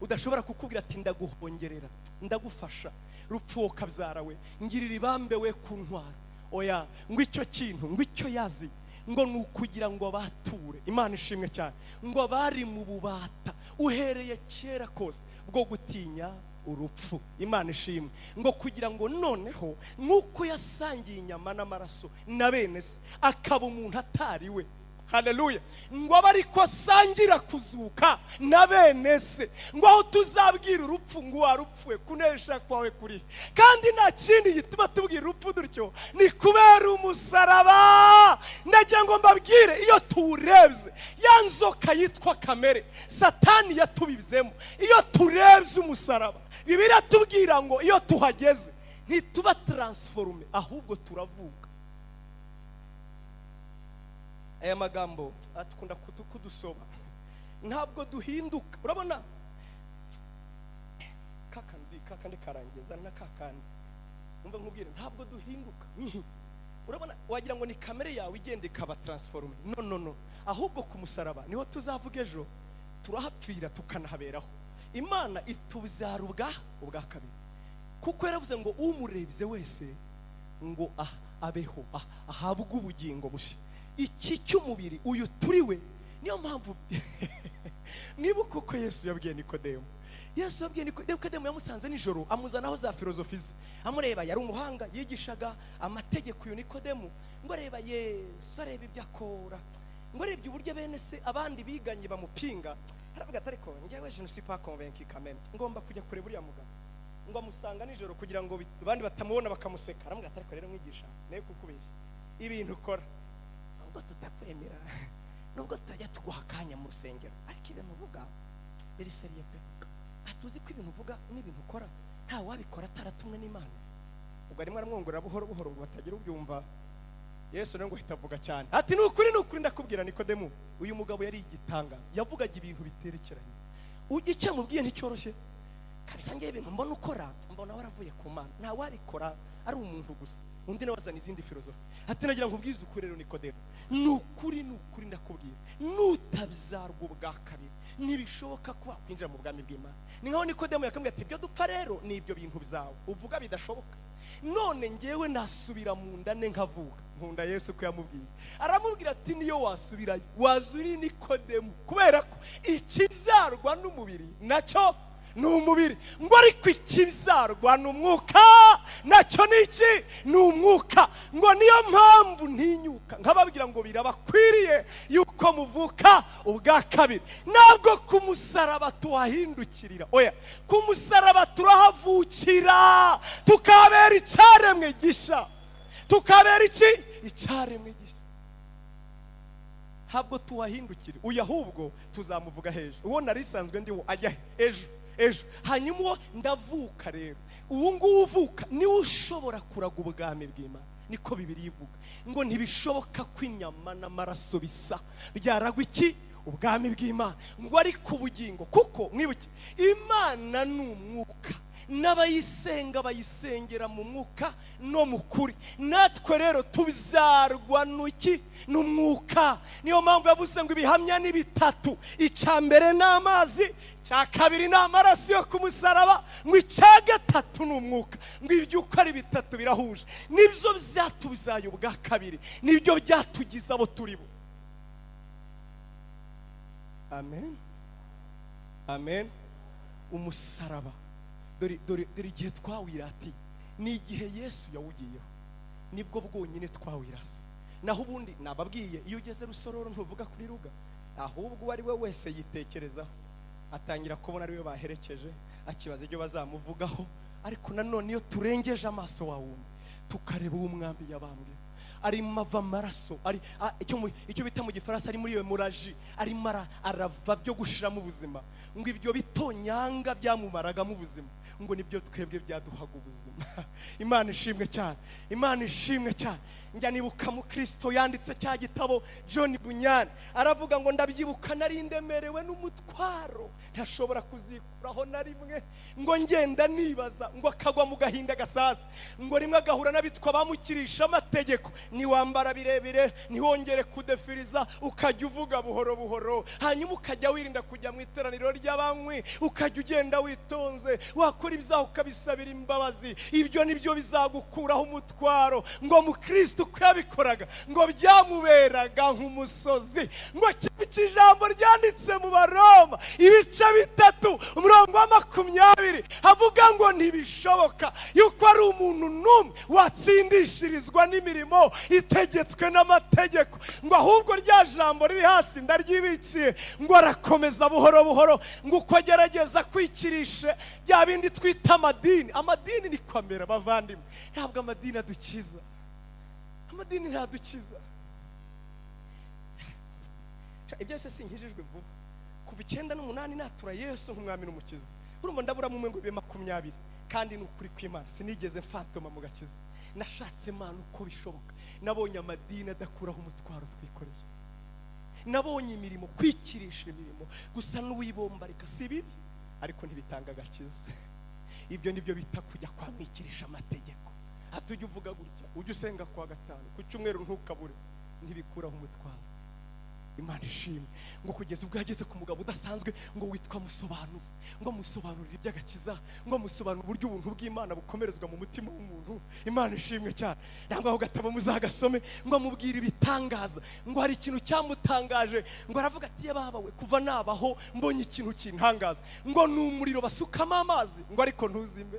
udashobora kukubwira ati ndaguhongerera ndagufasha rupfu wo kabyara we ngirira ibambe we kuntwara oya ngo icyo kintu ngo icyo yazi ngo nukugira ngo bature Imana ishimwe cyane ngo bari mu bubata uhereye kera kose bwo gutinya urupfu Imana ishimwe ngo kugira ngo noneho nuko yasangiye inyama n'amaraso na bene se akaba umuntu atari we haleluya ngo abariko sangira kuzuka na bene se ngo aho tuzabwira urupfu ngo warupfuye kunesha kwawe kuri kandi nta kindi gituma tubwira urupfu dutyo ni kubera umusaraba ndagira ngo mbabwire iyo turebye yanzoka yitwa kamere satani yatubibzemo iyo turebye umusaraba Bibiliya tubwira ngo iyo tuhageze ntituba transforme ahubwo turavuka aya magambo atukunda kudusoba ntabwo duhinduka urabona kakandi karangiza na kakandi umva nkubwire ntabwo duhinduka urabona wagira ngo ni kamere yawe igende kaba transforme no ahubwo ku musaraba niho tuzavuga ejo turahapfira tukanahaberaho Imana itubyara ubwa kabiri kuko yaravuze ngo umurebye wese ngo abeho ahabwe ubugingo bushya iki cy'umubiri uyu turiwe niyo mpamvu nibuka uko Yesu yabwiye Nikodemo Nikodemo yamusanze nijoro amuzanaho za filozofi ze amureba yari umuhanga yigishaga amategeko uyu Nikodemo ngo areba Yesu areba ibyo akora ngo arebye uburyo bene se abandi biganye bamupinga aravuga ati ariko njyewe je ne suis pas convaincu quand même ngomba kujya kure buriya mugabo ngo amusanga nijoro kugira ngo abandi batamubona bakamuseka aravuga ati ariko rero mwigisha naye kukubeshya ibintu ukora nubwo tutakwemera nubwo tutajya tuguha akanya mu rusengero ariko ibintu uvuga biri seriye pe atuzi ko ibintu uvuga n'ibintu ukora nta wabikora ataratumwe n'Imana ubwo arimo aramwongorera buhoro buhoro ngo batagira ubyumva Yesu rero ngo hitavuga cyane ati nukuri ndakubwira Nikodemo uyu mugabo yari igitangaza yavugaga ibintu biterekeranye icyo mubwiye nticyoroshye kabisa ngiye ibintu mbona ukora mbona waravuye ku Mana nta wabikora ari umuntu gusa undi nawe azana izindi filozofi ati nagira ngo ubwize ukuri rero Nikodemo nukuri ndakubwira nutabyarwa ubwa kabiri ntibishoboka ko wakwinjira mu bwami bw'Imana ni nkaho Nikodemo yakambwira ati ibyo dupfa rero ni ibyo bintu byawe uvuga bidashoboka none ngewe nasubira mu nda ne nkavuga nkunda Yesu ko yamubwiye aramubwira ati niyo wasubirayo wazuri Nikodemo kubera ko ikizarwa n'umubiri nacyo ni umubiri ngo ariko ikizarwa n'umwuka nacyo niki ni umwuka ngo niyo mpamvu ntinyuka nkababwira ngo birabakwiriye yuko muvuka ubwa kabiri ntabwo ku musaraba tuhahindukirira oya ku musaraba turahavukira tukabera icyaremwe gisha tukabera iki icyaremwe gisha ntabwo tuhahindukira uyu ahubwo tuzamuvuga hejuru uwo nari isanzwe ndiho ajya ejo hanyuma ndavuka rero ubu ngubu uvuka niwe ushobora kuraga ubwami bw'Imana niko Bibiliya ivuga ngo ntibishoboka ko inyama n'amaraso bisa byaragwa iki ubwami bw'Imana ngo ariko ubugingo kuko mwibuke Imana ni umwuka n'abayisenga bayisengera mu mwuka no mu kuri natwe rero tubyarwa n'iki n'umwuka niyo mpamvu yavuze ngo ibihamya ni bitatu icya mbere ni amazi cya kabiri ni amaraso yo ku musaraba ngo icya gatatu ni umwuka ngo ibyo uko ari bitatu birahuje nibyo byatubyaye ubwa kabiri nibyo byatugize abo turi bo amen umusaraba dore igihe twawirati ni igihe Yesu yawugiyeho nibwo bwonyine twawirase naho ubundi nababwiye iyo ugeze Rusororo ntuvuga kuri Ruga ahubwo ari we wese yitekerezaho atangira kubona ari we baherekeje akibaza ibyo bazamuvugaho ariko nanone iyo turengeje amaso wawundi tukareba umwambi yabambwe ari mava maraso ari icyo bita mu gifaransa ari muri iyo muraji ari arava byo gushiramo ubuzima ngo ibyo bitonyanga byamumaraga mu buzima ngo nibyo twebwe byaduhaga ubuzima Imana ishimwe cyane njya nibuka mu Kristo yanditse cya gitabo John Bunyana aravuga ngo ndabyibuka nari ndemerewe n'umutwaro ntashobora kuzikuraho na rimwe ngo ngenda nibaza ngo akagwa mu gahinda gasasa ngo rimwe agahura n'abitwa bamukirisha amategeko ni wambara birebire nihongere kudefiriza ukajya uvuga buhoro buhoro hanyuma ukajya wirinda kujya mu iteraniro ry'abanywi ukajya ugenda witonze wakora ibyaha ukabisabira imbabazi ibyo nibyo bizagukuraho umutwaro ngo mu Kristo uko yabikoraga ngo byamuberaga nk'umusozi ngo ijambo ryanditse mu Baroma ibice 3 umurongo wa 20 havuga ngo ntibishoboka yuko ari umuntu numwe watsindishirizwa n'imirimo itegetswe n'amategeko ngo ahubwo rya jambo riri hasi ndaryibikiye ngo arakomeza buhoro buhoro ngo uko agerageza kwikirisha bya bindi twita amadini ni kwamera bavandimwe ntabwo amadini adukiza amadini ntadukiza ibyo se sinkijijwe vuba kuva 9 natura Yesu nk'umwami n'umukiza urumva ndabura mu mwengo 20 kandi n'ukuri kw'Imana sinigeze mfantoma mu gakiza nashatse Imana uko bishoboka nabonye amadini adakuraho umutwaro twikoreye nabonye imirimo kwikirisha imirimo gusa n'uwibomba reka si bibi ariko ntibitanga agakiza ibyo nibyo bita kujya kwamikirisha amategeko atujye uvuga gutya ujye usenga kwa gatanu ku cyumweru ntukabure ntibikuraho umutwaro Imana ishimwe ngo kugeza ubwo yageze ku mugabo udasanzwe ngo witwa musobanuzi ngo musobanurira iby'agakiza ngo musobanura uburyo ubuntu bw'Imana bukomerezwa mu mutima w'umuntu Imana ishimwe cyane nangwa aho gatabo muzagasome ngo amubwira ibitangaza ngo hari ikintu cyamutangaje ngo aravuga ati yababawe kuva nabaho mbonye ikintu kintangaza ngo n'umuriro basukamo amazi ngo ariko ntuzime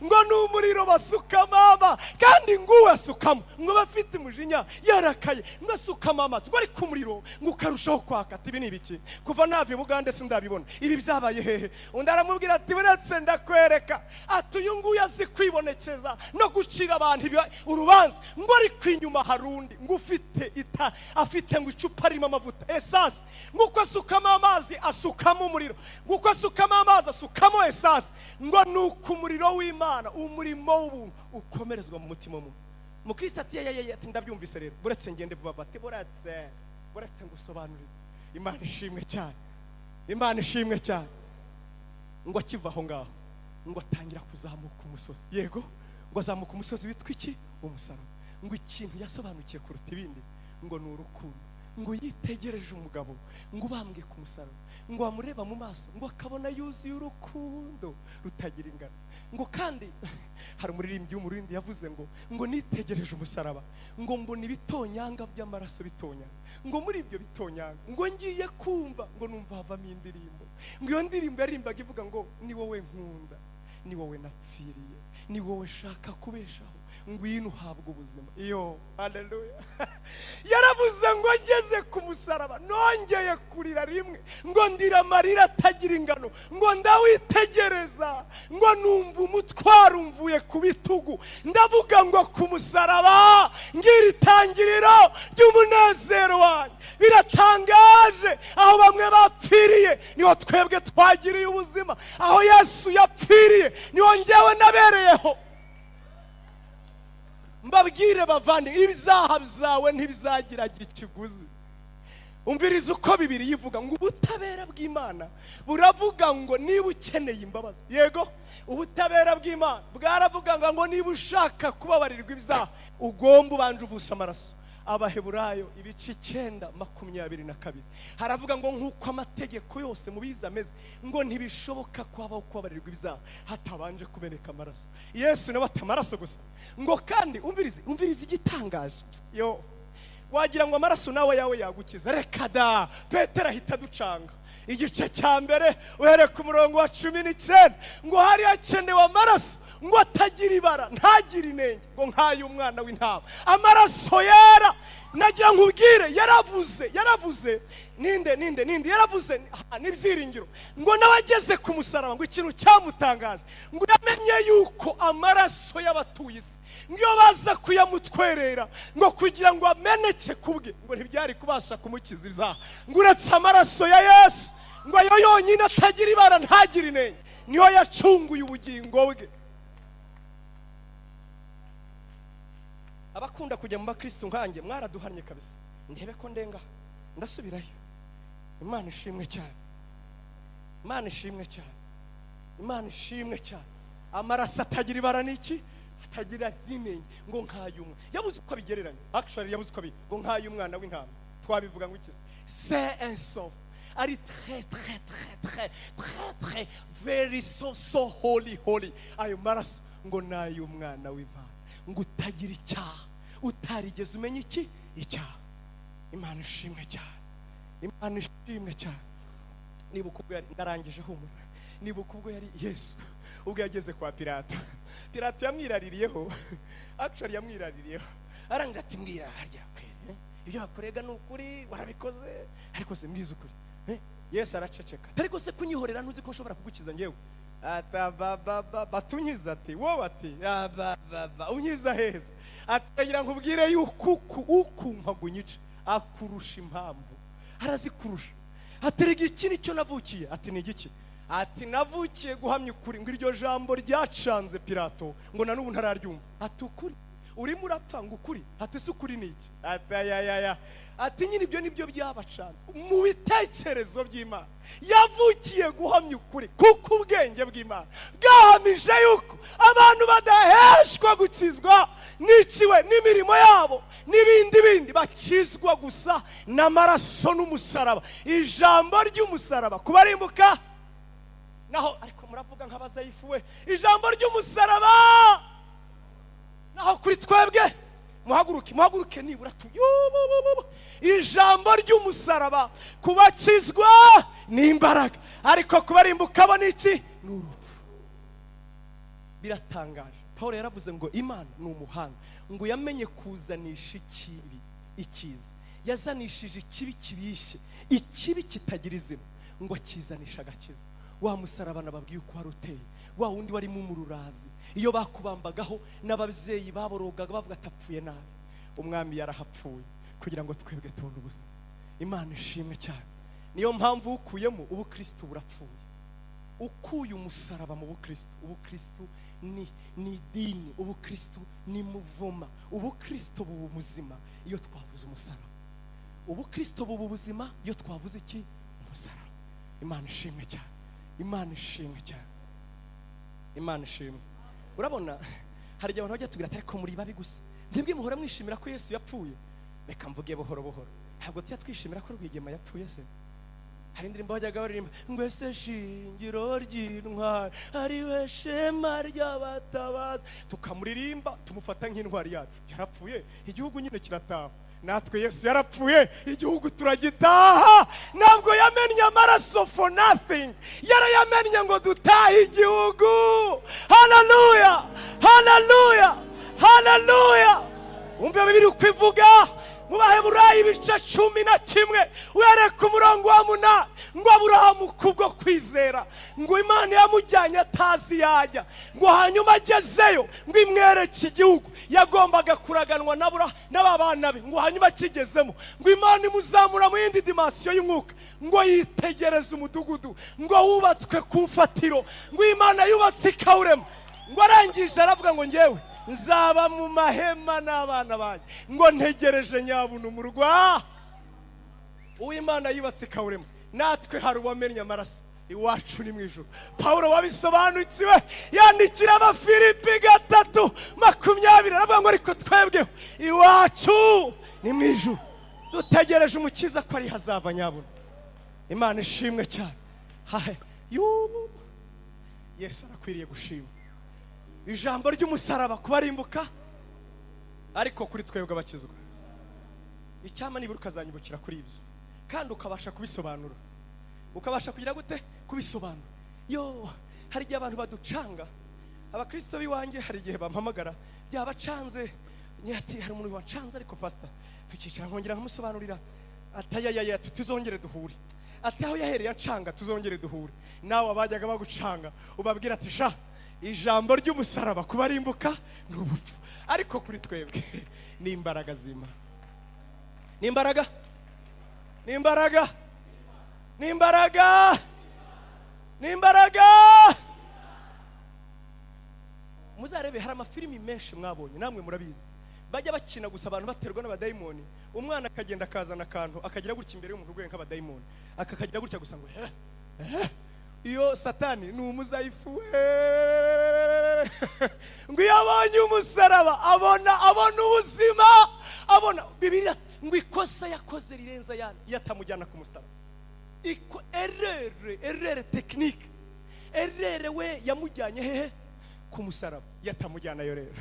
ngo n'umuriro basukamo kandi ngo asukamo ngo bafite umujinya yarakaye ngo asukamo amazi ku muriro ngo ukarushaho kwaka ati ibi ni ibiki kuva nave Bugande sindabibona ibi byabaye hehe undi aramubwira ati buretse ndakwereka ati uyu nguyu azi kwibonekeza no gucira abantu urubanza ngo ari kwinyuma harundi ngo afite ngo icupa ririmo amavuta esase ngo uko asukamo amazi asukamo umuriro ngo uko asukamo amazi asukamo esase ngo nuko umuriro w'Imana umurimo w'ubuntu ukomerezwa mu mutima w'umuntu mu Kristo ati ati ndabyumvise rero buretse ngende vuba bati buretse ngusobanurire Imana ishimwe cyane Imana ishimwe cyane ngo akiva aho ngaho ngo atangira kuzamuka umusozi yego ngo azamuka umusozi witwa iki umusaraba ngo ikintu yasobanukiye kuruta ibindi ngo ni urukundo ngo yitegereje umugabo ngo bambwe ku musaraba ngo amureba mu maso ngo akabona yuzuye urukundo rutagira ingano ngo kandi hari umuririmbyi w'umurindi yavuze ngo nitegereje umusaraba ngo mbona ibitonyanga by'amaraso bitonyanga ngo muri ibyo bitonyanga ngo ngiye kumva ngo numva havamo indirimbo ngo iyo ndirimbo yarimbaga ivuga ngo ni wowe nkunda ni wowe napfiriye ni wowe shaka kubeshaho ngwino uhabwa ubuzima iyo haleluya yaravuze ngo ageze ku musaraba nongeye kurira rimwe ngo ndira amarira atagira ingano ngo ndawitegereza ngo numva umutwaro umvuye ku bitugu ndavuga ngo ku musaraba ngira itangiriro ry'umunezero wanjye biratangaje aho bamwe bapfiriye niho twebwe twagiriye ubuzima aho Yesu yapfiriye niho njyewe nabereyeho mbabwire bavande ibyaha byawe ntibizagira ikiguzi umviriza uko Bibiliya ivuga ngo ubutabera bw'Imana buravuga ngo niba ukeneye imbabazi yego ubutabera bw'Imana bwaravuga ngo niba ushaka kubabarirwa ibyaha ugomba ubanje uvusha amaraso Abaheburayo ibice 9:22 haravuga ngo nkuko amategeko yose mubiza ameze ngo ntibishoboka kwabaho kubabarirwa ibyaha hatabanje kumeneka amaraso Yesu nawe atamaraso gusa ngo kandi umviriza igitangaje yo wagira ngo amaraso nawe yawe yagukiza reka da Petero ahita ducanga igice cya mbere uhere ku murongo wa 19 ngo hari hakenewe amaraso ngo atagira ibara ntagira inenge ngo nk'ay'umwana w'intama amaraso yera nagira nkubwire yaravuze ninde yaravuze n'ibyiringiro ngo nabageze ku musaraba ngo ikintu cyamutangaje ngo yamenye yuko amaraso y'abatuye isi ngo baza kuyamutwerera ngo kugira ngo ameneke kubwe ngo ntibyari kubasha kumukiza ibyaha ngo uretse amaraso ya Yesu ngo ayo yonyine atagira ibara ntagira inenge niyo niyo yacunguye ubugingo bwe. Imana ishimwe cyane. Imana ishimwe cyane. Ngo kugeza ubwo yageze ku musaraba ngo ikintu yasobanukiye kuruta ibindi ngo ni urukundo. Ngo yitegereje umugabo ngo bambwe ku musaraba ngo akabona yuzuye urukundo rutagira ingano. Ngo kandi hari umuririmbyi w'umurindi yavuze ngo nitwa musobanuzi yego ngo ashaka kubeshaho ngo iyo ndirimbo yarimbaga ivuga ngo ni wowe nkunda ni wowe shaka kubeshaho ngo iyi ntuhabwa ubuzima iyo haleluya. abakunda kujya mu bakristo nkanjye mwaraduhanye kabisa, ndebe ko ndenga ndasubirayo. Imana ishimwe cyane, Imana ishimwe cyane, Imana ishimwe cyane. Amaraso atagira ibara niki, atagira rimenye ngo nkayumwe. Yabuze uko abigereranya, actually yabuze uko ngo nkayumwana w'intama. Twabivuga ngo iki? C'est un sauf. Ari très très très très très très very so holy. Ayo maraso ngo nayumwana w'intama, ngo utagira icyaha, utarigeze umenya iki icyaha. Imana ishimwe cyane, Imana ishimwe cyane. Nibuka ubwo yari ndarangije humura, nibuka ubwo yari Yesu ubwo yageze kwa Pilato. Pilato yamwiraririyeho, actually yamwiraririyeho, arangira ati mbwira harya kwere ibyo wakorega n'ukuri warabikoze, ariko se mbwiza ukuri. Yesu araceceka, ariko se kunyihorera ntuzi ko nshobora kugukiza ngewe. Ata batunyiza ati wowe ati unyiza heza, atagira ngo ubwire yuko ukumpa gunyice akurusha impamvu, arazikurusha. Aterega iki nicyo navukiye, ati ni igiki, ati navukiye guhamya ukuri, ngo iryo jambo ryacanze Pilato ngo na n'ubu ntararyumva. Ati ukuri urimo urapfa ngo ukuri, ati se ukuri ni iki, ati nyine ibyo nibyo byabacanze mu bitekerezo by'Imana. Yavukiye guhamya ukuri kuko ubwenge bw'Imana bwahamije yuko abantu badaheshwa gukizwa n'iciwe n'imirimo yabo n'ibindi bakizwa gusa n'amaraso n'umusaraba. Ijambo ry'umusaraba kubarimbuka naho, ariko muravuga nk'abazayifuwe. Ijambo ry'umusaraba naho kuri twebwe muhaguruke nibura tu. Ijambo ry'umusaraba kubakizwa ni imbaraga, ariko kubarimbuka bo niki ni urupfu. Biratangaje. Paulo yaravuze ngo Imana ni umuhanga, ngo yamenye kuzanisha ikibi ikiza, yazanishije ikibi kibishye, ikibi kitagira izina, ngo akizanisha agakiza. Wa musaraba nababwiye uko wari uteye, wa wundi warimo umururazi, iyo bakubambagaho n'ababyeyi baborogaga bavuga atapfuye nabi, umwami yarahapfuye kugira ngo twebwe tubone ubuzima. Imana ishimwe cyane. Niyo mpamvu ukuyemo ubukristo burapfuye. Ukuye umusaraba mu bukristo, ubukristo ni dini, ubukristo ni muvoma, ubukristo bubu muzima iyo twavuze umusaraba, ubukristo bubu buzima iyo twavuze iki umusaraba. Imana ishimwe cyane, Imana ishimwe cyane, Imana ishimwe. Urabona hari igihe abantu bajya tubwira ati ariko muri babi gusa, ntibwe muhora mwishimira ko Yesu yapfuye. Reka mvuge buhoro buhoro, ntabwo tujya twishimira ko Rwigema yapfuye se. Hari indirimbo bajyaga baririmba ngo ese shingiro ry'intwari ari we shema ry'abatabazi, tukamuririmba tumufata nk'intwari yacu. Yarapfuye, igihugu nyine kirataha. Natwe Yesu yarapfuye, igihugu turagitaha. Ntabwo yamennye amaraso for nothing, yarayamennye ngo dutahe igihugu. Haleluya, haleluya, haleluya. Umva Bibiliya uko ivuga mu Baheburayo ibice 11 uhereye ku murongo wa 8, ngo Aburahamu kubwo kwizera ngo Imana yamujyanye atazi yajya, ngo hanyuma agezeyo ngo imwereke igihugu yagombaga kuraganwa n'ababana be, ngo hanyuma kigezemo ngo Imana imuzamura mu yindi dimension y'umwuka, ngo yitegereze umudugudu ngo wubatswe ku mfatiro, ngo Imana yubatse ikawurema, ngo arangije aravuga ngo ngewe nzaba mu mahema n'abana banjye, ngo ntegereje nyabuna umurwa. Uw'Imana yubatse ikawurema, natwe hari uwamennye amaraso, iwacu ni mu ijuru. Paulo wabisobanukiwe yandikira Abafilipi 3:20 aravuga ngo ariko twebweho iwacu ni mu ijuru, dutegereje umukiza ko ari hazava nyabuna. Imana ishimwe cyane. Yesu arakwiriye gushima. Ijambo ry'umusaraba kubarimbuka, ariko kuri twebwe abakizwa. Icyama nibura ukazanyibukira kuri ibyo kandi ukabasha kubisobanura, ukabasha kugira gute kubisobanura. Hari igihe abantu baducanga, abakristo biwanjye hari igihe bampamagara byabacanze, nyati hari umuntu wacanze ariko pastor tukicara nkongera nkamusobanurira, atayaya tuzongere duhure, ataho yahereye acanga tuzongere duhure. Nawe abajyaga bagucanga ubabwira ati sha ijambo ry'umusaraba kubarimbuka ni ubupfu, ariko kuri twebwe ni imbaraga z'Imana. Ni imbaraga, ni imbaraga, ni imbaraga, ni imbaraga. Muzarebe hari amafilimi menshi mwabonye namwe murabizi, bajya bakina gusa abantu baterwa n'abadayimoni, umwana akagenda akazana akantu akagira gutya imbere y'umuntu urwaye nk'abadayimoni, akakagira gutya gusa ngo iyo satani ni umuzayifu ngo iyo abonye umusaraba abona ubuzima, abona Bibiliya ngo ikosa yakoze rirenza yana yatamujyana ku musaraba. Erreur technique, erreur we yamujyanye hehe ku musaraba, yatamujyana yo rero.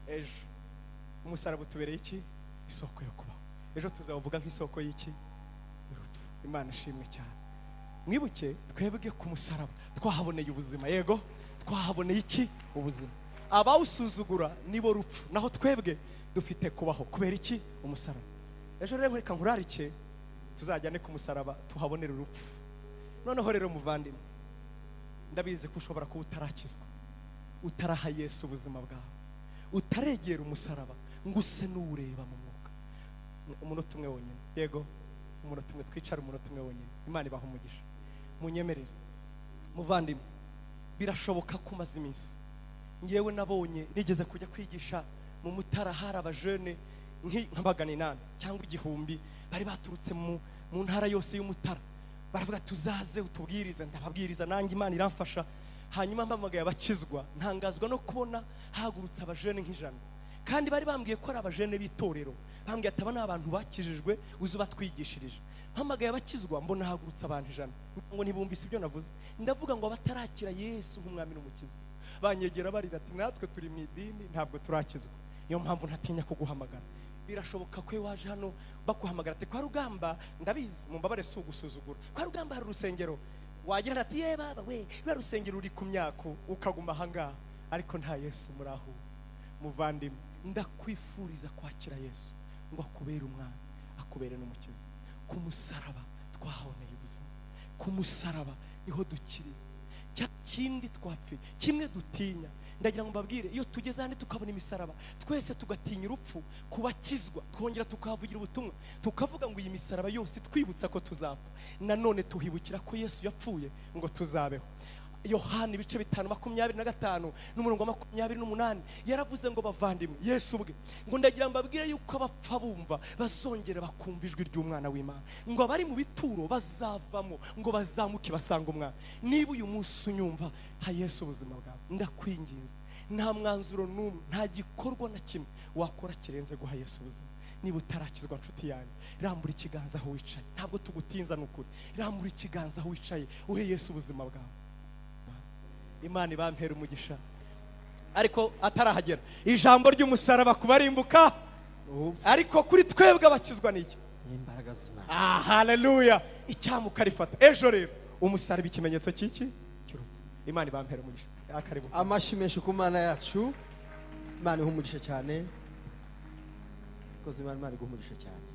Ejo umusaraba utubereye iki? Isoko yo kubaho. Ejo tuzavuga nk'isoko y'iki? Imana ashimwe cyane. Mwibuke twebwe ku musaraba twahaboneye ubuzima. Yego twahaboneye iki? Ubuzima. Abawusuzugura nibo rupfu, naho twebwe dufite kubaho kubera iki? Umusaraba. Ejo rero reka nkurarike tuzajyane ku musaraba tuhabonera urupfu. Noneho rero muvandimwe, ndabizi ko ushobora kuba utarakizwa, utaraha Yesu ubuzima bwawe, utaregera umusaraba ngo use n'ureba mu mwuka. Umunota umwe wonyine. Yego umunota umwe, twicara umunota umwe wonyine. Imana ibaha umugisha. Munyemerere muvandimwe, birashoboka ko umaze iminsi, ngewe nabonye nigeze kujya kwigisha mu Mutara, hari abajene nk'abagana 8 cyangwa 1000 bari baturutse mu ntara yose y'Umutara. Baravuga tuzaze utubwirize, ndababwiriza nanjye Imana iramfasha. Hanyuma mpamagaye abakizwa, ntangazwa no kubona hagurutse abajene nk'ijana, kandi bari bambwiye ko ari abajene b'itorero. Bambwiye ati aba ni abantu bakijijwe uzi batwigishirije. Mpamagaye abakizwa mbona hagurutse abantu 100, ngo ntibumvise ibyo navuze. Ndavuga ngo abatarakira Yesu nk'umwami n'umukiza. Banyegera barira ati natwe turi mu idini ntabwo turakizwa, niyo mpamvu ntatinya kuguhamagara. Birashoboka ko waje hano bakuhamagara ati kwa Rugamba, ndabizi mumbabare si ugusuzugura, kwa Rugamba hari urusengero. Wagira ati ye baba we barusengero uri ku myako ukaguma hanga, ariko nta Yesu muraho. Muvandimwe, ndakwifuriza kwakira Yesu ngo akubere umwana, akubere n'umukiza. Ku musaraba twahoneye ubuzima, ku musaraba niho dukiri. Cya kindi twapfe kimwe dutinya, ndagira ngo mbabwire, iyo tugeze hano tukabona imisaraba twese tugatinya urupfu, kubakizwa twongera tukahavugira ubutumwa, tukavuga ngo iyi misaraba yose twibutsa ko tuzapfa, nanone tuhibukira ko Yesu yapfuye ngo tuzabeho. Yohana ibice 5:25 n'umurongo wa 28 yaravuze ngo bavandimwe, Yesu ubwe ngo ndagira mbabwire yuko abapfa bumva bazongera bakumva ijwi ry'umwana w'Imana, ngo abari mu bituro bazavamo ngo bazamuke basanga umwana. Niba uyu munsi unyumva ha Yesu ubuzima bwawe, ndakwinginze nta mwanzuro n'umwe, nta gikorwa na kimwe wakora kirenze guha Yesu ubuzima. Niba utarakizwa nshuti yanjye, rambura ikiganza aho wicaye, ntabwo tugutinza n'ukuri, rambura ikiganza aho wicaye uhe Yesu ubuzima bwawe. Imana ibampera umugisha. Ariko atarahagera, ijambo ry'umusaraba kubarimbuka, ariko kuri twebwe abakizwa n'iki? Imbaraga z'Imana. Haleluya. Icyamuka rifata. Ejo rero umusaraba ikimenyetso cy'iki? Cy'urupfu. Imana ibampera umugisha. Akaribu. Amashi menshi ku Mana yacu. Imana ihumugisha cyane. Koze Imana ihumugisha cyane.